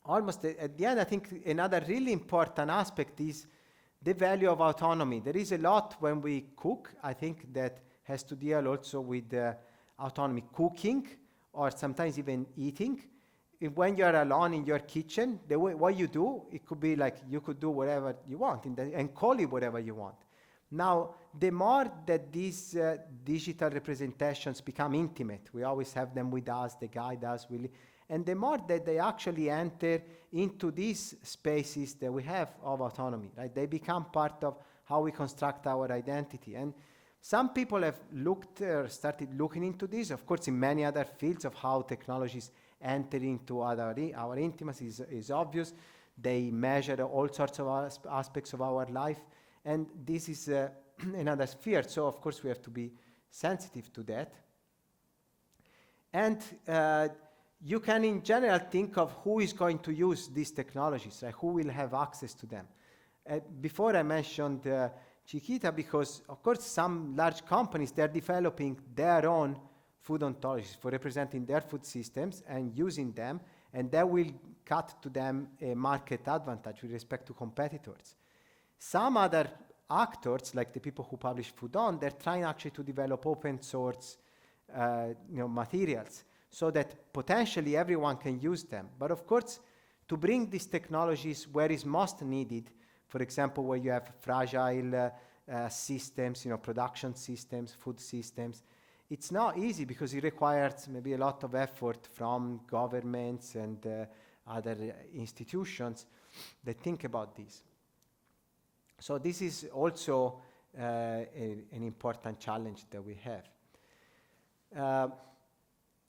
Speaker 2: almost at the end, I think another really important aspect is the value of autonomy. There is a lot when we cook, I think, that has to deal also with autonomy, cooking, or sometimes even eating. When you're alone in your kitchen, the way what you do, it could be like you could do whatever you want and call it whatever you want. Now, the more that these digital representations become intimate, we always have them with us, they guide us, and the more that they actually enter into these spaces that we have of autonomy, right? They become part of how we construct our identity. And some people have started looking into this, of course, in many other fields of how technologies enter into our intimacy is obvious. They measure all sorts of aspects of our life, and this is another sphere. So, of course, we have to be sensitive to that. And you can, in general, think of who is going to use these technologies, right? Who will have access to them. Before I mentioned Chiquita, because, of course, some large companies, they're developing their own food ontologies for representing their food systems and using them, and that will cut to them a market advantage with respect to competitors. Some other actors, like the people who publish Food On, they're trying actually to develop open source materials so that potentially everyone can use them. But of course, to bring these technologies where is most needed, for example, where you have fragile systems, production systems, food systems, it's not easy because it requires maybe a lot of effort from governments and other institutions that think about this. So this is also an important challenge that we have.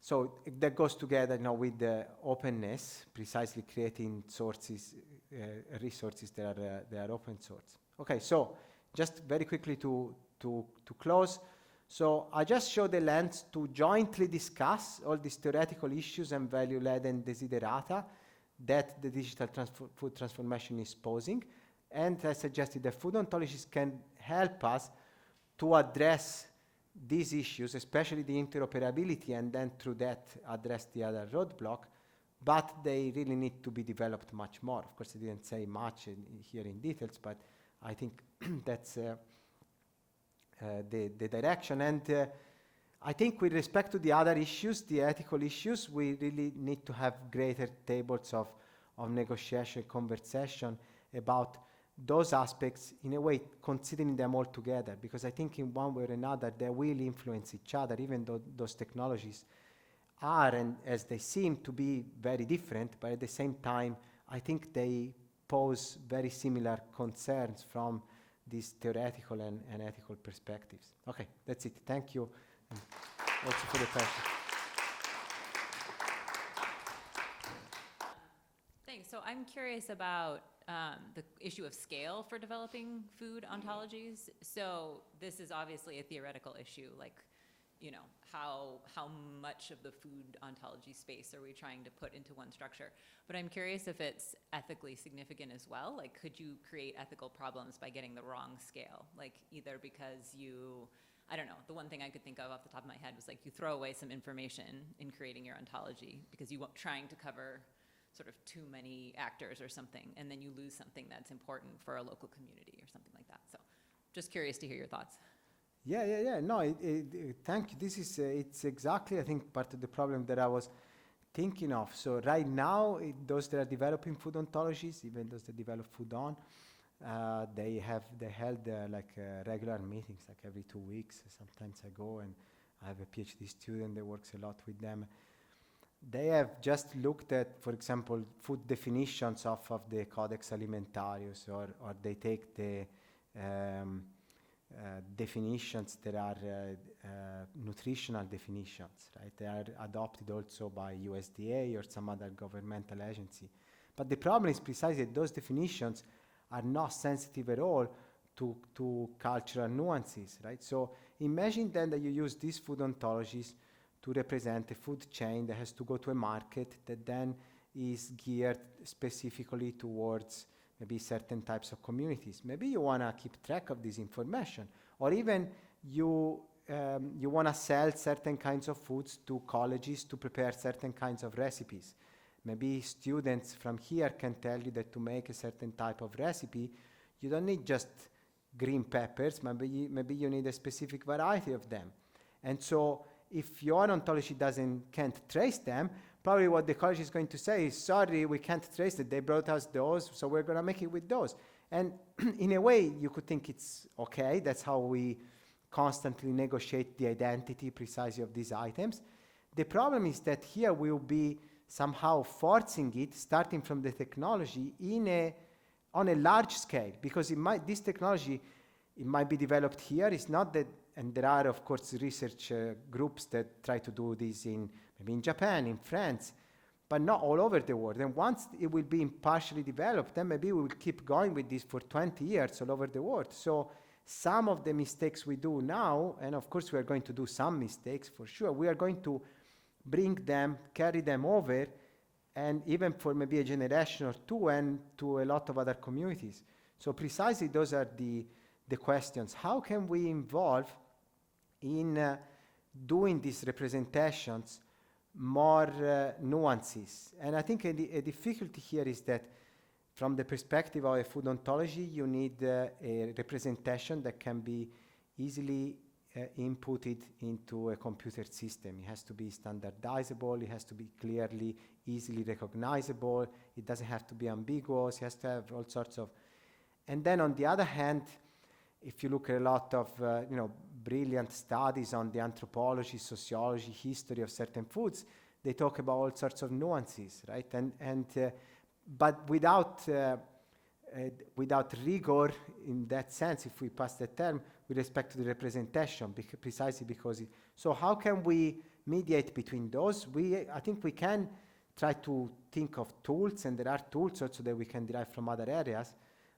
Speaker 2: So that goes together now with the openness, precisely creating sources, resources that are open source. Okay, so just very quickly to close. So I just show the lens to jointly discuss all these theoretical issues and value-led and desiderata that the digital food transformation is posing. And I suggested that food ontologies can help us to address these issues, especially the interoperability, and then through that address the other roadblock, but they really need to be developed much more. Of course, I didn't say much here in details, but I think that's the direction. And I think with respect to the other issues, the ethical issues, we really need to have greater tables of negotiation, conversation about those aspects, in a way considering them all together, because I think in one way or another they will influence each other, even though those technologies are, and as they seem to be, very different, but at the same time I think they pose very similar concerns from these theoretical and ethical perspectives. Okay, that's it. Thank you, and also for the question.
Speaker 3: Thanks. So I'm curious about the issue of scale for developing food ontologies. So this is obviously a theoretical issue, like, you know, how much of the food ontology space are we trying to put into one structure? But I'm curious if it's ethically significant as well. Like, could you create ethical problems by getting the wrong scale? Like, either because I don't know, the one thing I could think of off the top of my head was like you throw away some information in creating your ontology because you weren't trying to cover sort of too many actors or something, and then you lose something that's important for a local community or something like that. So just curious to hear your thoughts.
Speaker 2: Yeah. No, thank you. This is, it's exactly, I think, part of the problem that I was thinking of. So right now, those that are developing food ontologies, even those that develop food on, they held regular meetings, like every 2 weeks. Sometimes I go, and I have a PhD student that works a lot with them. They have just looked at, for example, food definitions of the Codex Alimentarius, or they take the definitions that are nutritional definitions, right? They are adopted also by USDA or some other governmental agency. But the problem is precisely that those definitions are not sensitive at all to cultural nuances, right? So imagine then that you use these food ontologies to represent a food chain that has to go to a market that then is geared specifically towards maybe certain types of communities. Maybe you want to keep track of this information, or even you want to sell certain kinds of foods to colleges to prepare certain kinds of recipes. Maybe students from here can tell you that to make a certain type of recipe, you don't need just green peppers, maybe you need a specific variety of them. And so if your ontology can't trace them, probably what the college is going to say is, sorry, we can't trace it. They brought us those, so we're going to make it with those. And in a way, you could think it's okay. That's how we constantly negotiate the identity precisely of these items. The problem is that here we'll be somehow forcing it, starting from the technology, on a large scale, because this technology, it might be developed here. It's not that, and there are, of course, research groups that try to do this maybe in Japan, in France, but not all over the world. And once it will be partially developed, then maybe we will keep going with this for 20 years all over the world. So some of the mistakes we do now, and of course we are going to do some mistakes for sure, we are going to bring them, carry them over, and even for maybe a generation or two, and to a lot of other communities. So precisely those are the questions. How can we involve in doing these representations more nuances? And I think a difficulty here is that from the perspective of a food ontology, you need a representation that can be easily inputted into a computer system. It has to be standardizable, it has to be clearly, easily recognizable, it doesn't have to be ambiguous, it has to have all sorts of... And then on the other hand, if you look at a lot of brilliant studies on the anthropology, sociology, history of certain foods, they talk about all sorts of nuances, right? But without without rigor in that sense, if we pass the term, with respect to the representation, precisely because so how can we mediate between those? I think we can try to think of tools, and there are tools also that we can derive from other areas,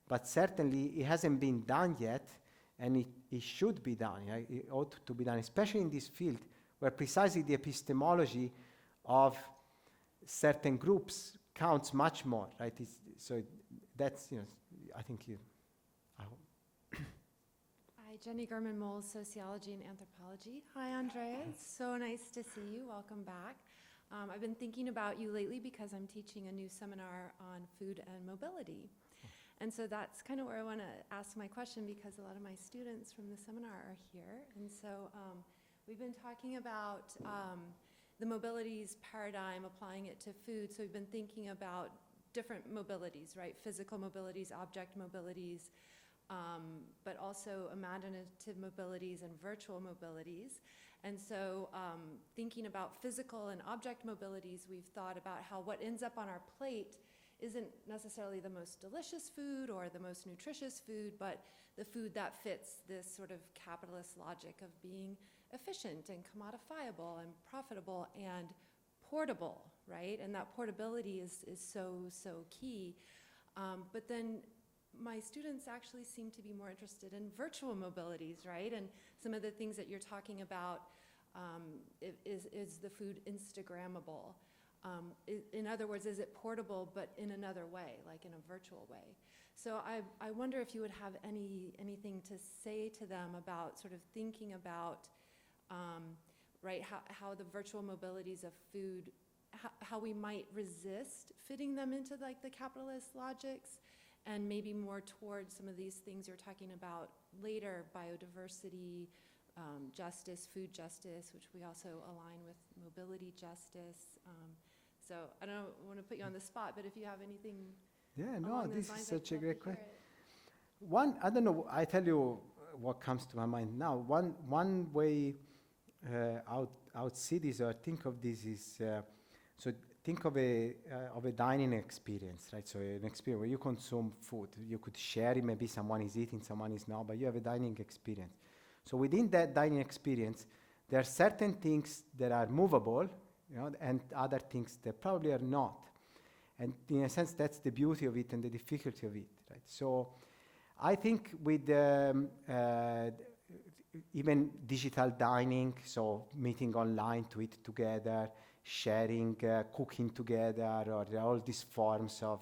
Speaker 2: but certainly it hasn't been done yet, and it should be done. It ought to be done, especially in this field, where precisely the epistemology of certain groups counts much more, right? So that's, I think I hope.
Speaker 4: Hi, Jenny German-Moles, Sociology and Anthropology. Hi, Andrea. It's so nice to see you. Welcome back. I've been thinking about you lately because I'm teaching a new seminar on food and mobility. And so that's kind of where I want to ask my question, because a lot of my students from the seminar are here. And so we've been talking about the mobilities paradigm, applying it to food. So we've been thinking about different mobilities, right? Physical mobilities, object mobilities, but also imaginative mobilities and virtual mobilities. And so thinking about physical and object mobilities, we've thought about how what ends up on our plate isn't necessarily the most delicious food or the most nutritious food, but the food that fits this sort of capitalist logic of being efficient and commodifiable and profitable and portable, right? And that portability is so key. But then my students actually seem to be more interested in virtual mobilities, right? And some of the things that you're talking about, is the food Instagrammable? In other words, is it portable but in another way, like in a virtual way? So I wonder if you would have anything to say to them about sort of thinking about, right, how the virtual mobilities of food, how we might resist fitting them into like the capitalist logics, and maybe more towards some of these things you're talking about later, biodiversity, justice, food justice, which we also align with mobility justice. So I don't want to put you on the spot, but if you have anything.
Speaker 2: Yeah, no,
Speaker 4: along
Speaker 2: this
Speaker 4: those
Speaker 2: is
Speaker 4: lines,
Speaker 2: such a
Speaker 4: I'd love
Speaker 2: great
Speaker 4: to hear
Speaker 2: question.
Speaker 4: it.
Speaker 2: One, I don't know, I tell you what comes to my mind now. One way I would see this or think of this is, so think of a dining experience, right? So an experience where you consume food. You could share it, maybe someone is eating, someone is not, but you have a dining experience. So within that dining experience, there are certain things that are movable, and other things that probably are not. And in a sense, that's the beauty of it and the difficulty of it, right? So I think with even digital dining, so meeting online to eat together, sharing, cooking together, or all these forms of,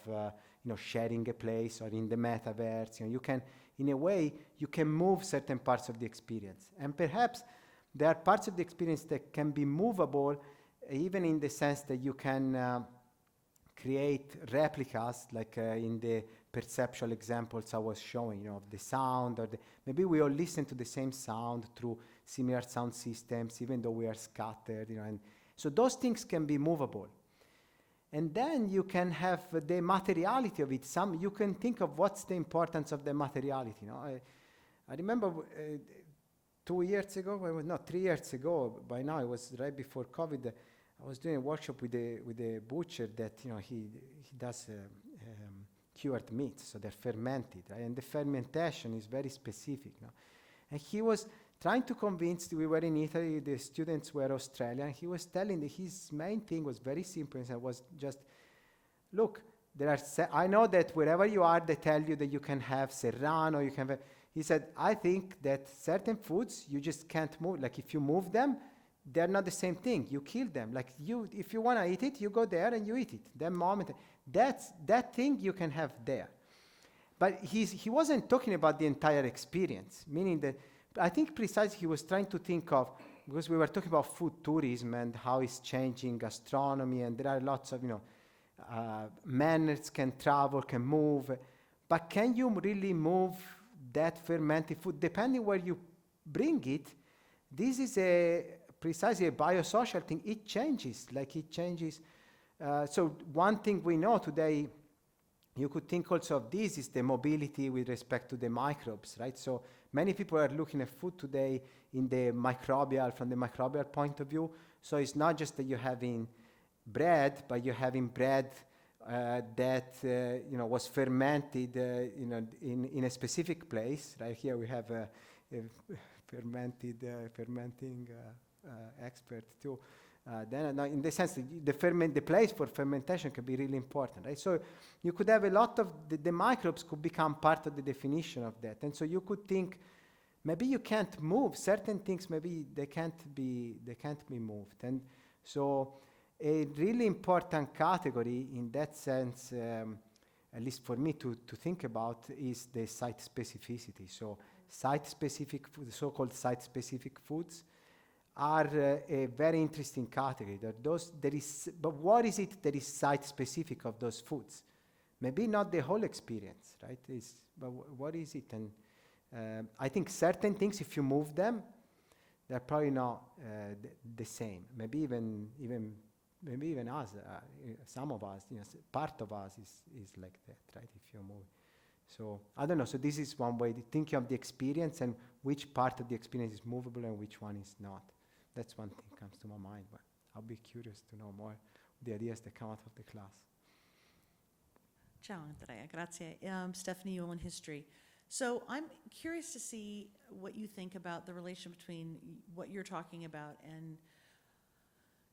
Speaker 2: sharing a place, or in the metaverse, you can, in a way, you can move certain parts of the experience. And perhaps there are parts of the experience that can be movable, even in the sense that you can create replicas, like in the perceptual examples I was showing, of the sound, or maybe we all listen to the same sound through similar sound systems, even though we are scattered, and so those things can be movable. And then you can have the materiality of it. You can think of what's the importance of the materiality. I remember 3 years ago, by now it was right before COVID, I was doing a workshop with a butcher that, he does cured meats, so they're fermented, right? And the fermentation is very specific. And he was trying to convince, we were in Italy, the students were Australian, he was telling that his main thing was very simple, and was just, look, I know that wherever you are, they tell you that you can have serrano, he said, I think that certain foods, you just can't move, like if you move them, they're not the same thing, you kill them. Like if you want to eat it, you go there and you eat it. That moment, that thing you can have there. But he wasn't talking about the entire experience, meaning that I think precisely he was trying to think of, because we were talking about food tourism and how it's changing gastronomy, and there are lots of, manners can travel, can move, but can you really move that fermented food, depending where you bring it? This is precisely a biosocial thing. It changes. So one thing we know today, you could think also of this, is the mobility with respect to the microbes, right? So many people are looking at food today from the microbial point of view. So it's not just that you're having bread, but you're having bread that was fermented in a specific place. Right here we have a fermenting expert too. Then in the sense that the place for fermentation can be really important, right? So you could have a lot of the microbes could become part of the definition of that, and so you could think maybe you can't move certain things. Maybe they can't be moved, and so a really important category in that sense, at least for me to think about, is the site specificity. So site-specific, so-called site-specific foods are a very interesting category. But what is it that is site-specific of those foods? Maybe not the whole experience, right? But what is it? And I think certain things, if you move them, they're probably not the same. Maybe even us, some of us, part of us is like that, right? If you move. So I don't know. So this is one way to think of the experience and which part of the experience is movable and which one is not. That's one thing comes to my mind, but I'll be curious to know more the ideas that come out of the class.
Speaker 5: Ciao Andrea, grazie. Stephanie Yule in history. So I'm curious to see what you think about the relation between what you're talking about and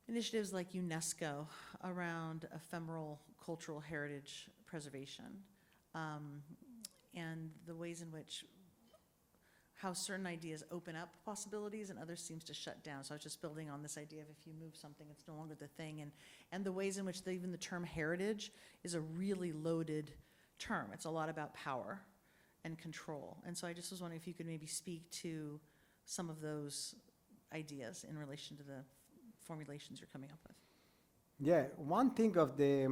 Speaker 5: initiatives like UNESCO around ephemeral cultural heritage preservation, and the ways in which how certain ideas open up possibilities and others seems to shut down. So I was just building on this idea of if you move something, it's no longer the thing, and the ways in which even the term heritage is a really loaded term. It's a lot about power and control. And so I just was wondering if you could maybe speak to some of those ideas in relation to the formulations you're coming up with.
Speaker 2: Yeah, one thing of the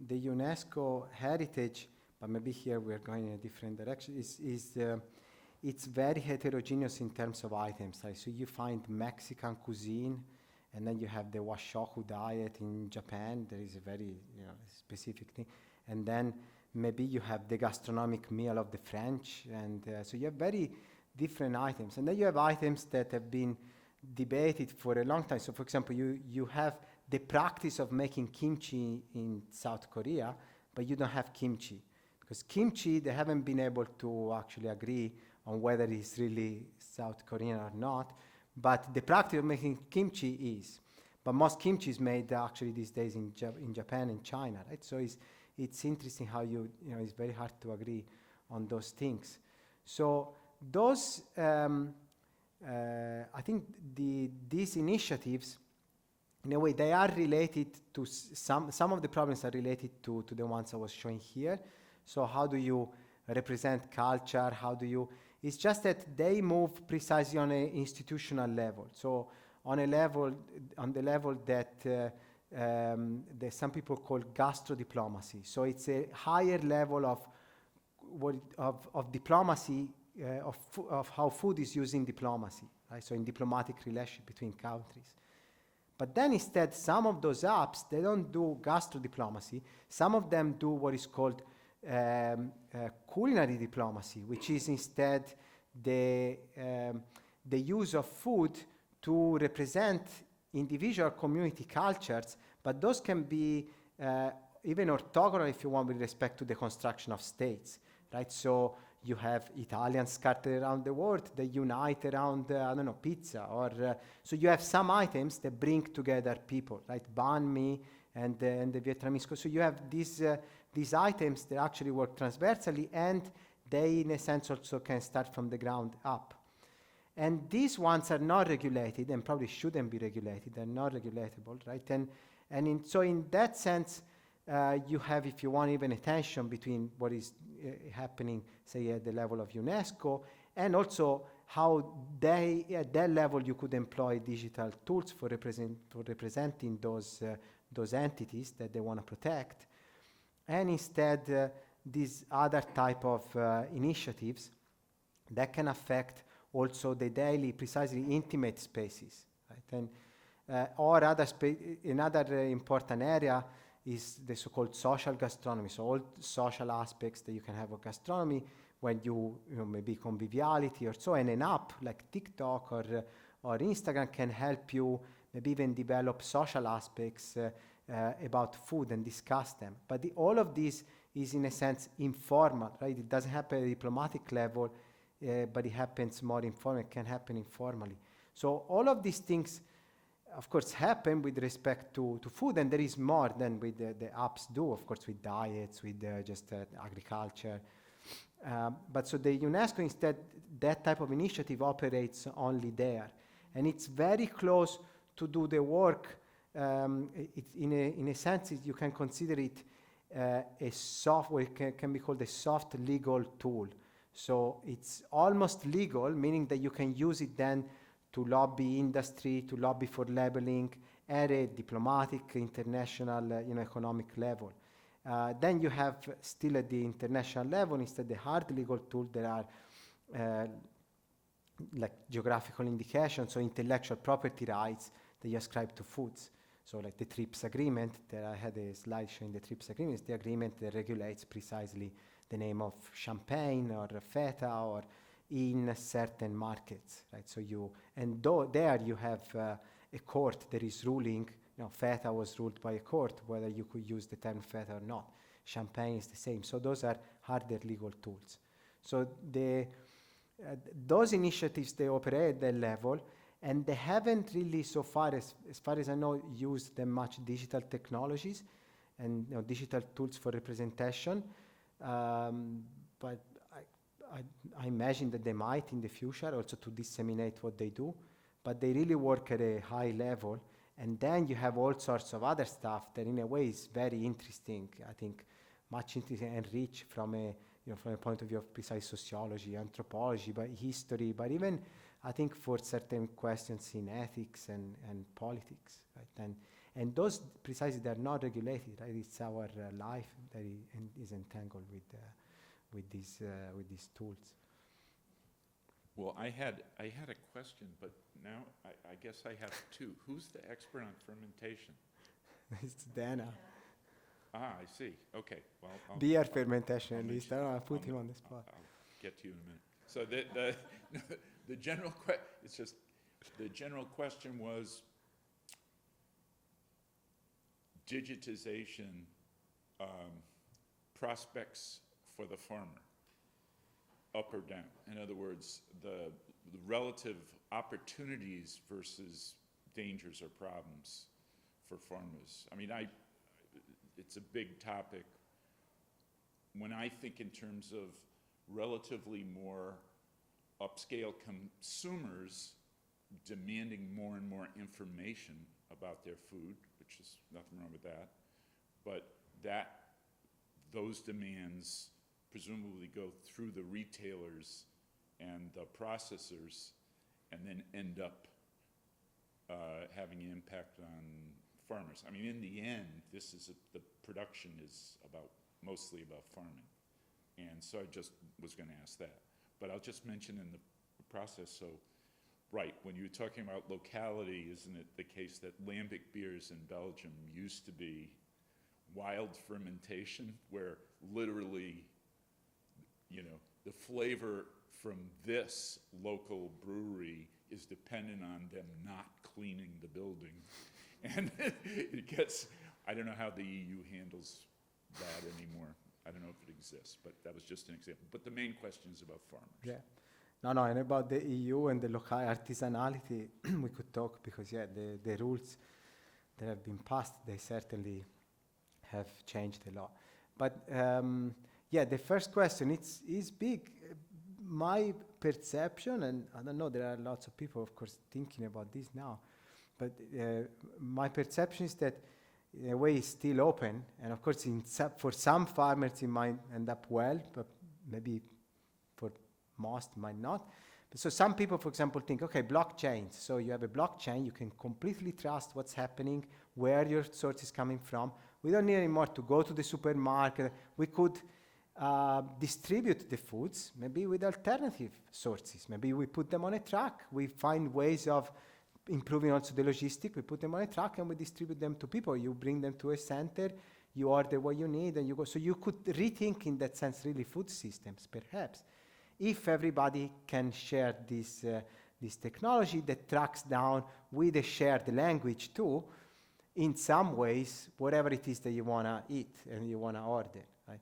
Speaker 2: UNESCO heritage, but maybe here we're going in a different direction, is it's very heterogeneous in terms of items. Right? So you find Mexican cuisine, and then you have the washoku diet in Japan. There is a very specific thing. And then maybe you have the gastronomic meal of the French. And so you have very different items. And then you have items that have been debated for a long time. So for example, you have the practice of making kimchi in South Korea, but you don't have kimchi. Because kimchi, they haven't been able to actually agree on whether it's really South Korean or not, but the practice of making kimchi is. But most kimchi is made actually these days in Japan and China, right? So it's interesting how it's very hard to agree on those things. So those, I think these initiatives, in a way, they are related to some of the problems are related to the ones I was showing here. So how do you represent culture? How do you? It's just that they move precisely on an institutional level. So on the level that some people call gastrodiplomacy. So it's a higher level of diplomacy, of how food is used in diplomacy, right? So in diplomatic relationship between countries. But then instead, some of those apps, they don't do gastrodiplomacy. Some of them do what is called culinary diplomacy, which is instead the use of food to represent individual community cultures, but those can be even orthogonal, if you want, with respect to the construction of states, right? So you have Italians scattered around the world, they unite around, pizza, or so you have some items that bring together people, right? Banh mi and the Vietnamese. So you have these items that actually work transversally, and they, in a sense, also can start from the ground up. And these ones are not regulated, and probably shouldn't be regulated. They're not regulatable, right? And so in that sense, you have, if you want, even a tension between what is happening, say, at the level of UNESCO, and also how at that level you could employ digital tools for representing those entities that they want to protect. And instead, these other type of initiatives that can affect also the daily, precisely intimate spaces, right? And or another important area is the so-called social gastronomy. So all social aspects that you can have of gastronomy, when you maybe conviviality or so, and an app like TikTok or Instagram can help you maybe even develop social aspects about food and discuss them. But all of this is in a sense informal, right? It doesn't happen at a diplomatic level, but it happens more informal, it can happen informally. So all of these things, of course, happen with respect to food, and there is more than with the apps do, of course, with diets, with just agriculture. But so the UNESCO instead, that type of initiative operates only there. And it's very close to do the work. In a sense, you can consider it a software, can be called a soft legal tool. So it's almost legal, meaning that you can use it then to lobby industry, to lobby for labeling at a diplomatic, international, economic level. Then you have still at the international level, instead the hard legal tool, there are like geographical indications, so intellectual property rights that you ascribe to foods. So like the TRIPS agreement, that I had a slide showing the TRIPS agreement, is the agreement that regulates precisely the name of champagne or feta or in certain markets, right? So there you have a court that is ruling, feta was ruled by a court, whether you could use the term feta or not. Champagne is the same. So those are harder legal tools. So those initiatives, they operate at that level, and they haven't really so far, as far as I know, used that much digital technologies and digital tools for representation. But I imagine that they might in the future also to disseminate what they do, but they really work at a high level. And then you have all sorts of other stuff that in a way is very interesting, I think much interesting and rich from a point of view of precise sociology, anthropology, but history, but even I think for certain questions in ethics and politics, right? And those precisely, they're not regulated, right? It's our life that is entangled with these tools.
Speaker 6: Well, I had a question, but now I guess I have two. Who's the expert on fermentation?
Speaker 2: It's Dana.
Speaker 6: Ah, I see. Okay. Well,
Speaker 2: Beer fermentation, at least. I don't know, I put him on the spot.
Speaker 6: I'll get to you in a minute. So the general question was digitization prospects for the farmer, up or down. In other words, the relative opportunities versus dangers or problems for farmers. I mean, it's a big topic. When I think in terms of relatively more upscale consumers demanding more and more information about their food, which is nothing wrong with that, but those demands presumably go through the retailers and the processors and then end up having an impact on farmers. I mean, in the end, the production is mostly about farming. And so I just was going to ask that. But I'll just mention in the process, so, right, when you're talking about locality, isn't it the case that lambic beers in Belgium used to be wild fermentation, where literally, the flavor from this local brewery is dependent on them not cleaning the building. And it gets, I don't know how the EU handles that anymore. I don't know if it exists, but that was just an example. But the main question is about farmers.
Speaker 2: Yeah. No, and about the EU and the local artisanality, we could talk because, the rules that have been passed, they certainly have changed a lot. But, the first question, is big. My perception, and I don't know, there are lots of people, of course, thinking about this now, but my perception is that in a way it's still open, and of course for some farmers it might end up well, but maybe for most might not. So some people, for example, think, okay, blockchains. So you have a blockchain, you can completely trust what's happening, where your source is coming from. We don't need anymore to go to the supermarket. We could distribute the foods, maybe with alternative sources. Maybe we put them on a truck. We find ways of improving also the logistics. We put them on a truck and we distribute them to people. You bring them to a center, you order what you need, and you go. So you could rethink, in that sense, really food systems, perhaps, if everybody can share this technology that tracks down with a shared language too, in some ways, whatever it is that you want to eat and you want to order, right?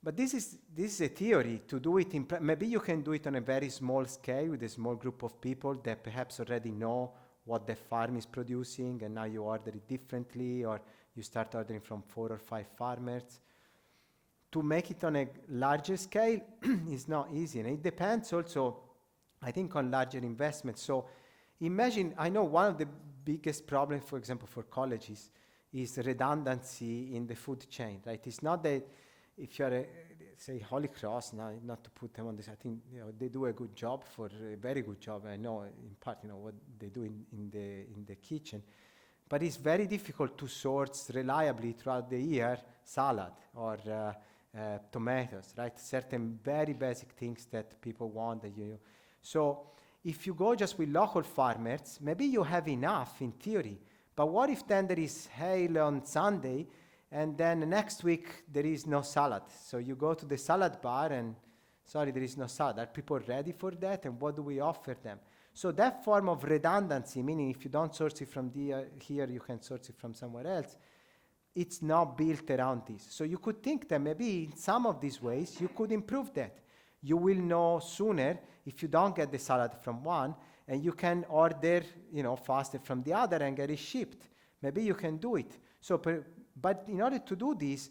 Speaker 2: But this is a theory. To do it in maybe you can do it on a very small scale with a small group of people that perhaps already know what the farm is producing, and now you order it differently, or you start ordering from 4 or 5 farmers. To make it on a larger scale is not easy, and it depends also, I think, on larger investments. So imagine, I know one of the biggest problems, for example, for colleges is redundancy in the food chain, right? It's not that if you're say Holy Cross, now not to put them on this, I think they do a good job, a very good job. I know in part what they do in the kitchen, but it's very difficult to source reliably throughout the year salad or tomatoes, right? Certain very basic things that people want that you. So if you go just with local farmers, maybe you have enough in theory. But what if then there is hail on Sunday, and then next week there is no salad? So you go to the salad bar and, sorry, there is no salad. Are people ready for that? And what do we offer them? So that form of redundancy, meaning if you don't source it from here, you can source it from somewhere else, it's not built around this. So you could think that maybe in some of these ways you could improve that. You will know sooner if you don't get the salad from one, and you can order, faster from the other and get it shipped. Maybe you can do it. So, but in order to do this,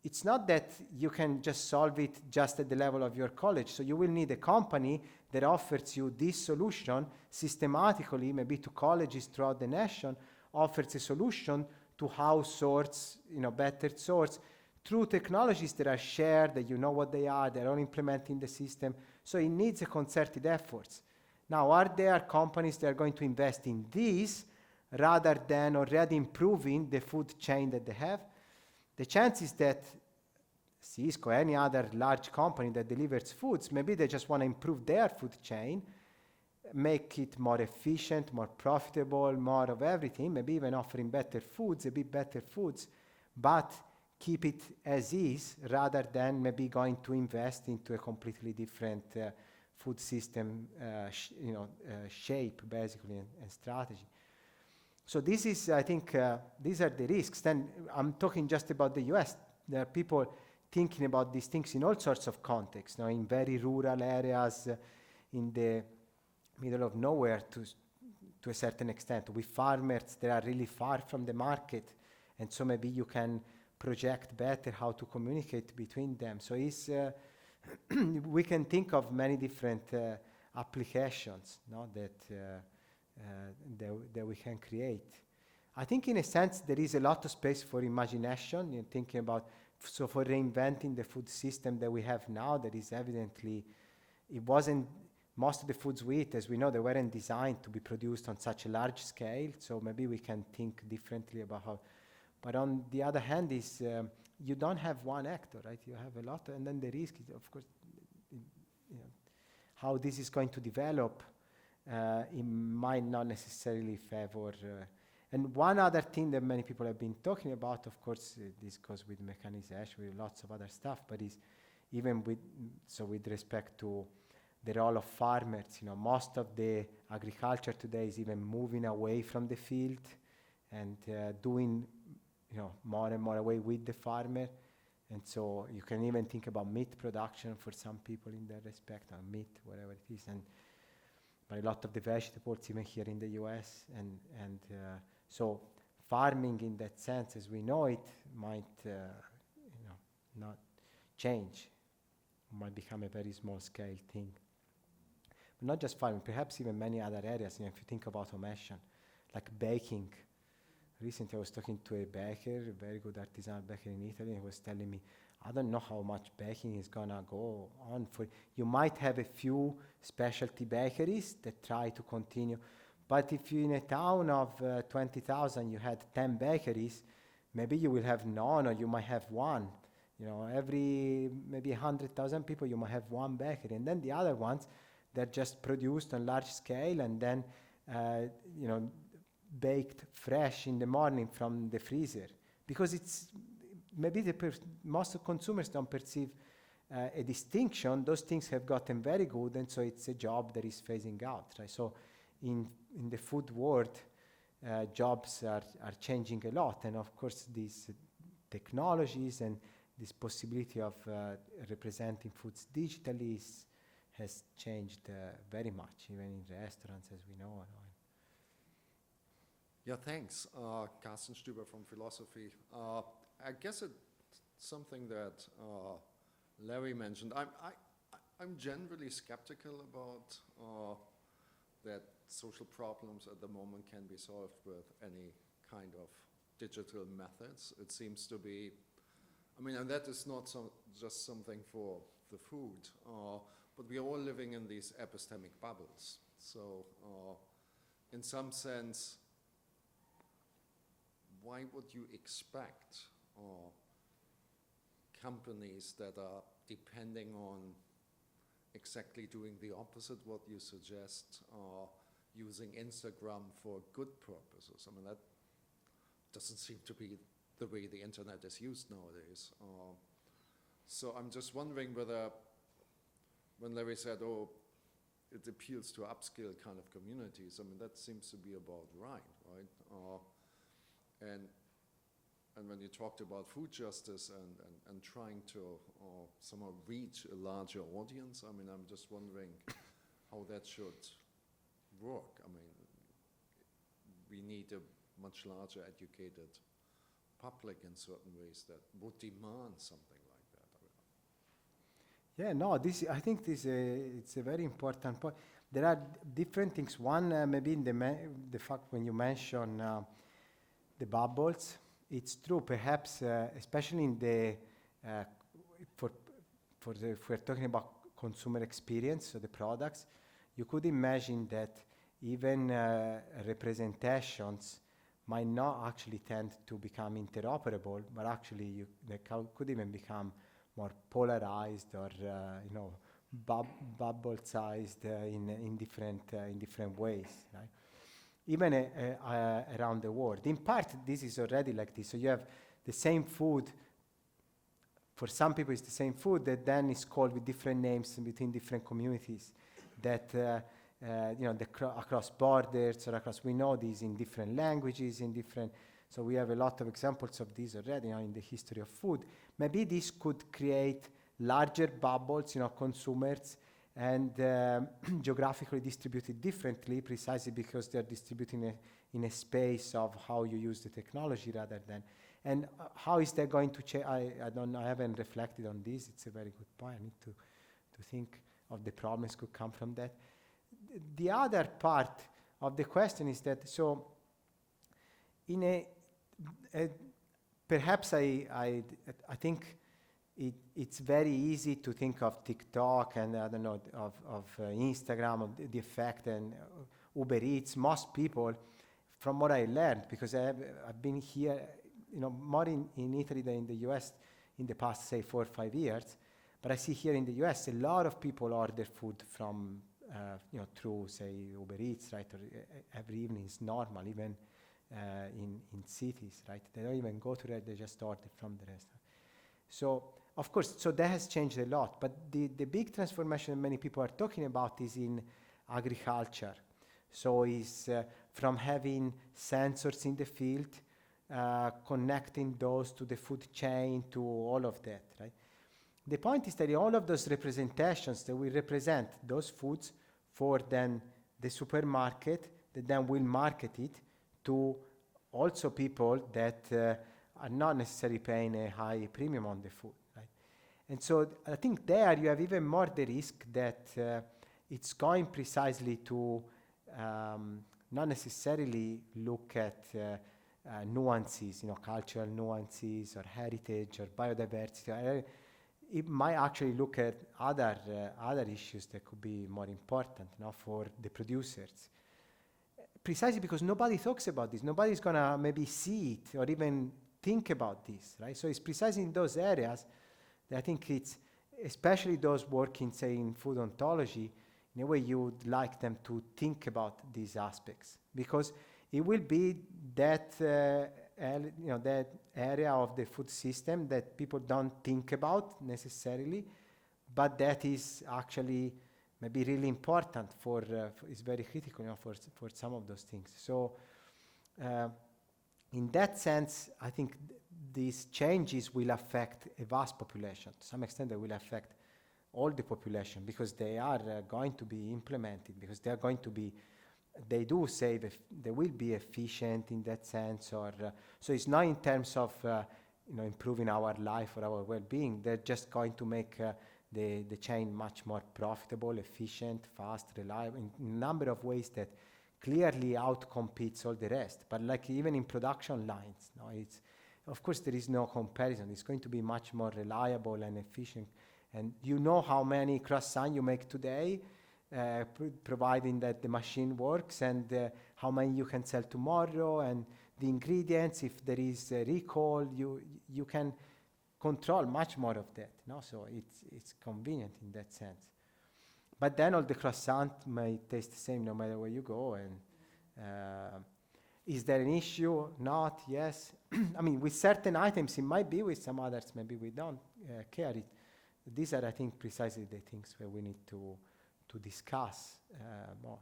Speaker 2: it's not that you can just solve it just at the level of your college. So you will need a company that offers you this solution systematically, maybe to colleges throughout the nation, offers a solution to how sorts, better sorts, through technologies that are shared, that you know what they are, they're all implementing the system. So it needs a concerted efforts. Now, are there companies that are going to invest in this rather than already improving the food chain that they have? The chances that Cisco, any other large company that delivers foods, maybe they just want to improve their food chain, make it more efficient, more profitable, more of everything, maybe even offering better foods, a bit better foods, but keep it as is rather than maybe going to invest into a completely different food system shape, basically, and strategy. So this is, I think, these are the risks. Then I'm talking just about the US. There are people thinking about these things in all sorts of contexts, in very rural areas, in the middle of nowhere to a certain extent, with farmers that are really far from the market, and so maybe you can project better how to communicate between them. So it's, we can think of many different applications that we can create. I think in a sense there is a lot of space for imagination, thinking about, so for reinventing the food system that we have now, that is evidently, most of the foods we eat, as we know, they weren't designed to be produced on such a large scale, so maybe we can think differently about how. But on the other hand is, you don't have one actor, right? You have a lot, and then the risk is, of course, how this is going to develop. It might not necessarily favor. And one other thing that many people have been talking about, of course, this goes with mechanization, with lots of other stuff, but is even with respect to the role of farmers, most of the agriculture today is even moving away from the field and doing, more and more away with the farmer. And so you can even think about meat production for some people in that respect, or meat, whatever it is. But a lot of the vegetables, even here in the US, and so farming in that sense, as we know it, might, not change, might become a very small scale thing. But not just farming, perhaps even many other areas. If you think of automation, like baking. Recently I was talking to a baker, a very good artisanal baker in Italy, and he was telling me, I don't know how much baking is gonna go on for. You might have a few specialty bakeries that try to continue, but if you're in a town of 20,000, you had 10 bakeries, maybe you will have none, or you might have one. Every maybe 100,000 people, you might have one bakery, and then the other ones, they're just produced on large scale, and then baked fresh in the morning from the freezer, because it's maybe most of consumers don't perceive a distinction. Those things have gotten very good, and so it's a job that is phasing out, right? So in the food world, jobs are changing a lot, and of course these technologies and this possibility of representing foods digitally has changed very much, even in restaurants as we know.
Speaker 1: Yeah, thanks. Carsten Stüber from Philosophy. I guess it's something that Larry mentioned. I'm generally skeptical about that social problems at the moment can be solved with any kind of digital methods. It seems to be, and that is not just something for the food, but we are all living in these epistemic bubbles. So in some sense, why would you expect companies that are depending on exactly doing the opposite what you suggest, using Instagram for good purposes? That doesn't seem to be the way the internet is used nowadays. So I'm just wondering whether, when Larry said, oh, it appeals to upscale kind of communities, that seems to be about right? And when you talked about food justice and trying to somehow reach a larger audience, I'm just wondering how that should work. We need a much larger educated public in certain ways that would demand something like that.
Speaker 2: Yeah, no, I think it's a very important point. There are different things. One, maybe in the fact when you mention the bubbles, it's true, perhaps, especially in the, if we're talking about consumer experience, so the products, you could imagine that even representations might not actually tend to become interoperable, but actually they could even become more polarized or bubble-sized in different ways, right? Even around the world. In part, this is already like this. So you have the same food. For some people, it's the same food that then is called with different names between different communities. That across borders or across. We know these in different languages, in different. So we have a lot of examples of this already in the history of food. Maybe this could create larger bubbles, consumers. And geographically distributed differently, precisely because they're distributing in a space of how you use the technology rather than. And how is that going to change? I don't know. I haven't reflected on this. It's a very good point. I need to think of the problems could come from that. The other part of the question is that perhaps I think. It's very easy to think of TikTok and of Instagram, of the effect, and Uber Eats. Most people, from what I learned, because I've been here, more in Italy than in the US in the past, say, 4 or 5 years. But I see here in the US a lot of people order food from, through, say, Uber Eats, right? Or every evening is normal, even in cities, right? They don't even go to that; they just order from the restaurant. So, of course, that has changed a lot. But the big transformation many people are talking about is in agriculture. So is from having sensors in the field, connecting those to the food chain, to all of that, right? The point is that in all of those representations that we represent those foods for then the supermarket that then will market it to also people that are not necessarily paying a high premium on the food, right? And so I think there you have even more the risk that it's going precisely to not necessarily look at nuances, cultural nuances or heritage or biodiversity. It might actually look at other issues that could be more important, for the producers. Precisely because nobody talks about this. Nobody's gonna maybe see it or even think about this, right? So it's precisely in those areas that I think it's, especially those working, say, in food ontology, in a way you would like them to think about these aspects, because it will be that that area of the food system that people don't think about necessarily, but that is actually maybe really important for is very critical, for some of those things. So In that sense, I think these changes will affect a vast population. To some extent, they will affect all the population because they are going to be implemented, because they are going to be, they do save, they will be efficient in that sense, or so it's not in terms of improving our life or our well-being. They're just going to make the chain much more profitable, efficient, fast, reliable, in a number of ways that clearly outcompetes all the rest. But like even in production lines, it's, of course there is no comparison. It's going to be much more reliable and efficient. And you know how many croissants you make today, providing that the machine works, and how many you can sell tomorrow, and the ingredients, if there is a recall, you can control much more of that. So it's convenient in that sense. But then all the croissants may taste the same no matter where you go. And is there an issue? Not. Yes. I mean, with certain items it might be. With some others, maybe we don't care. These are, I think, precisely the things where we need to discuss more.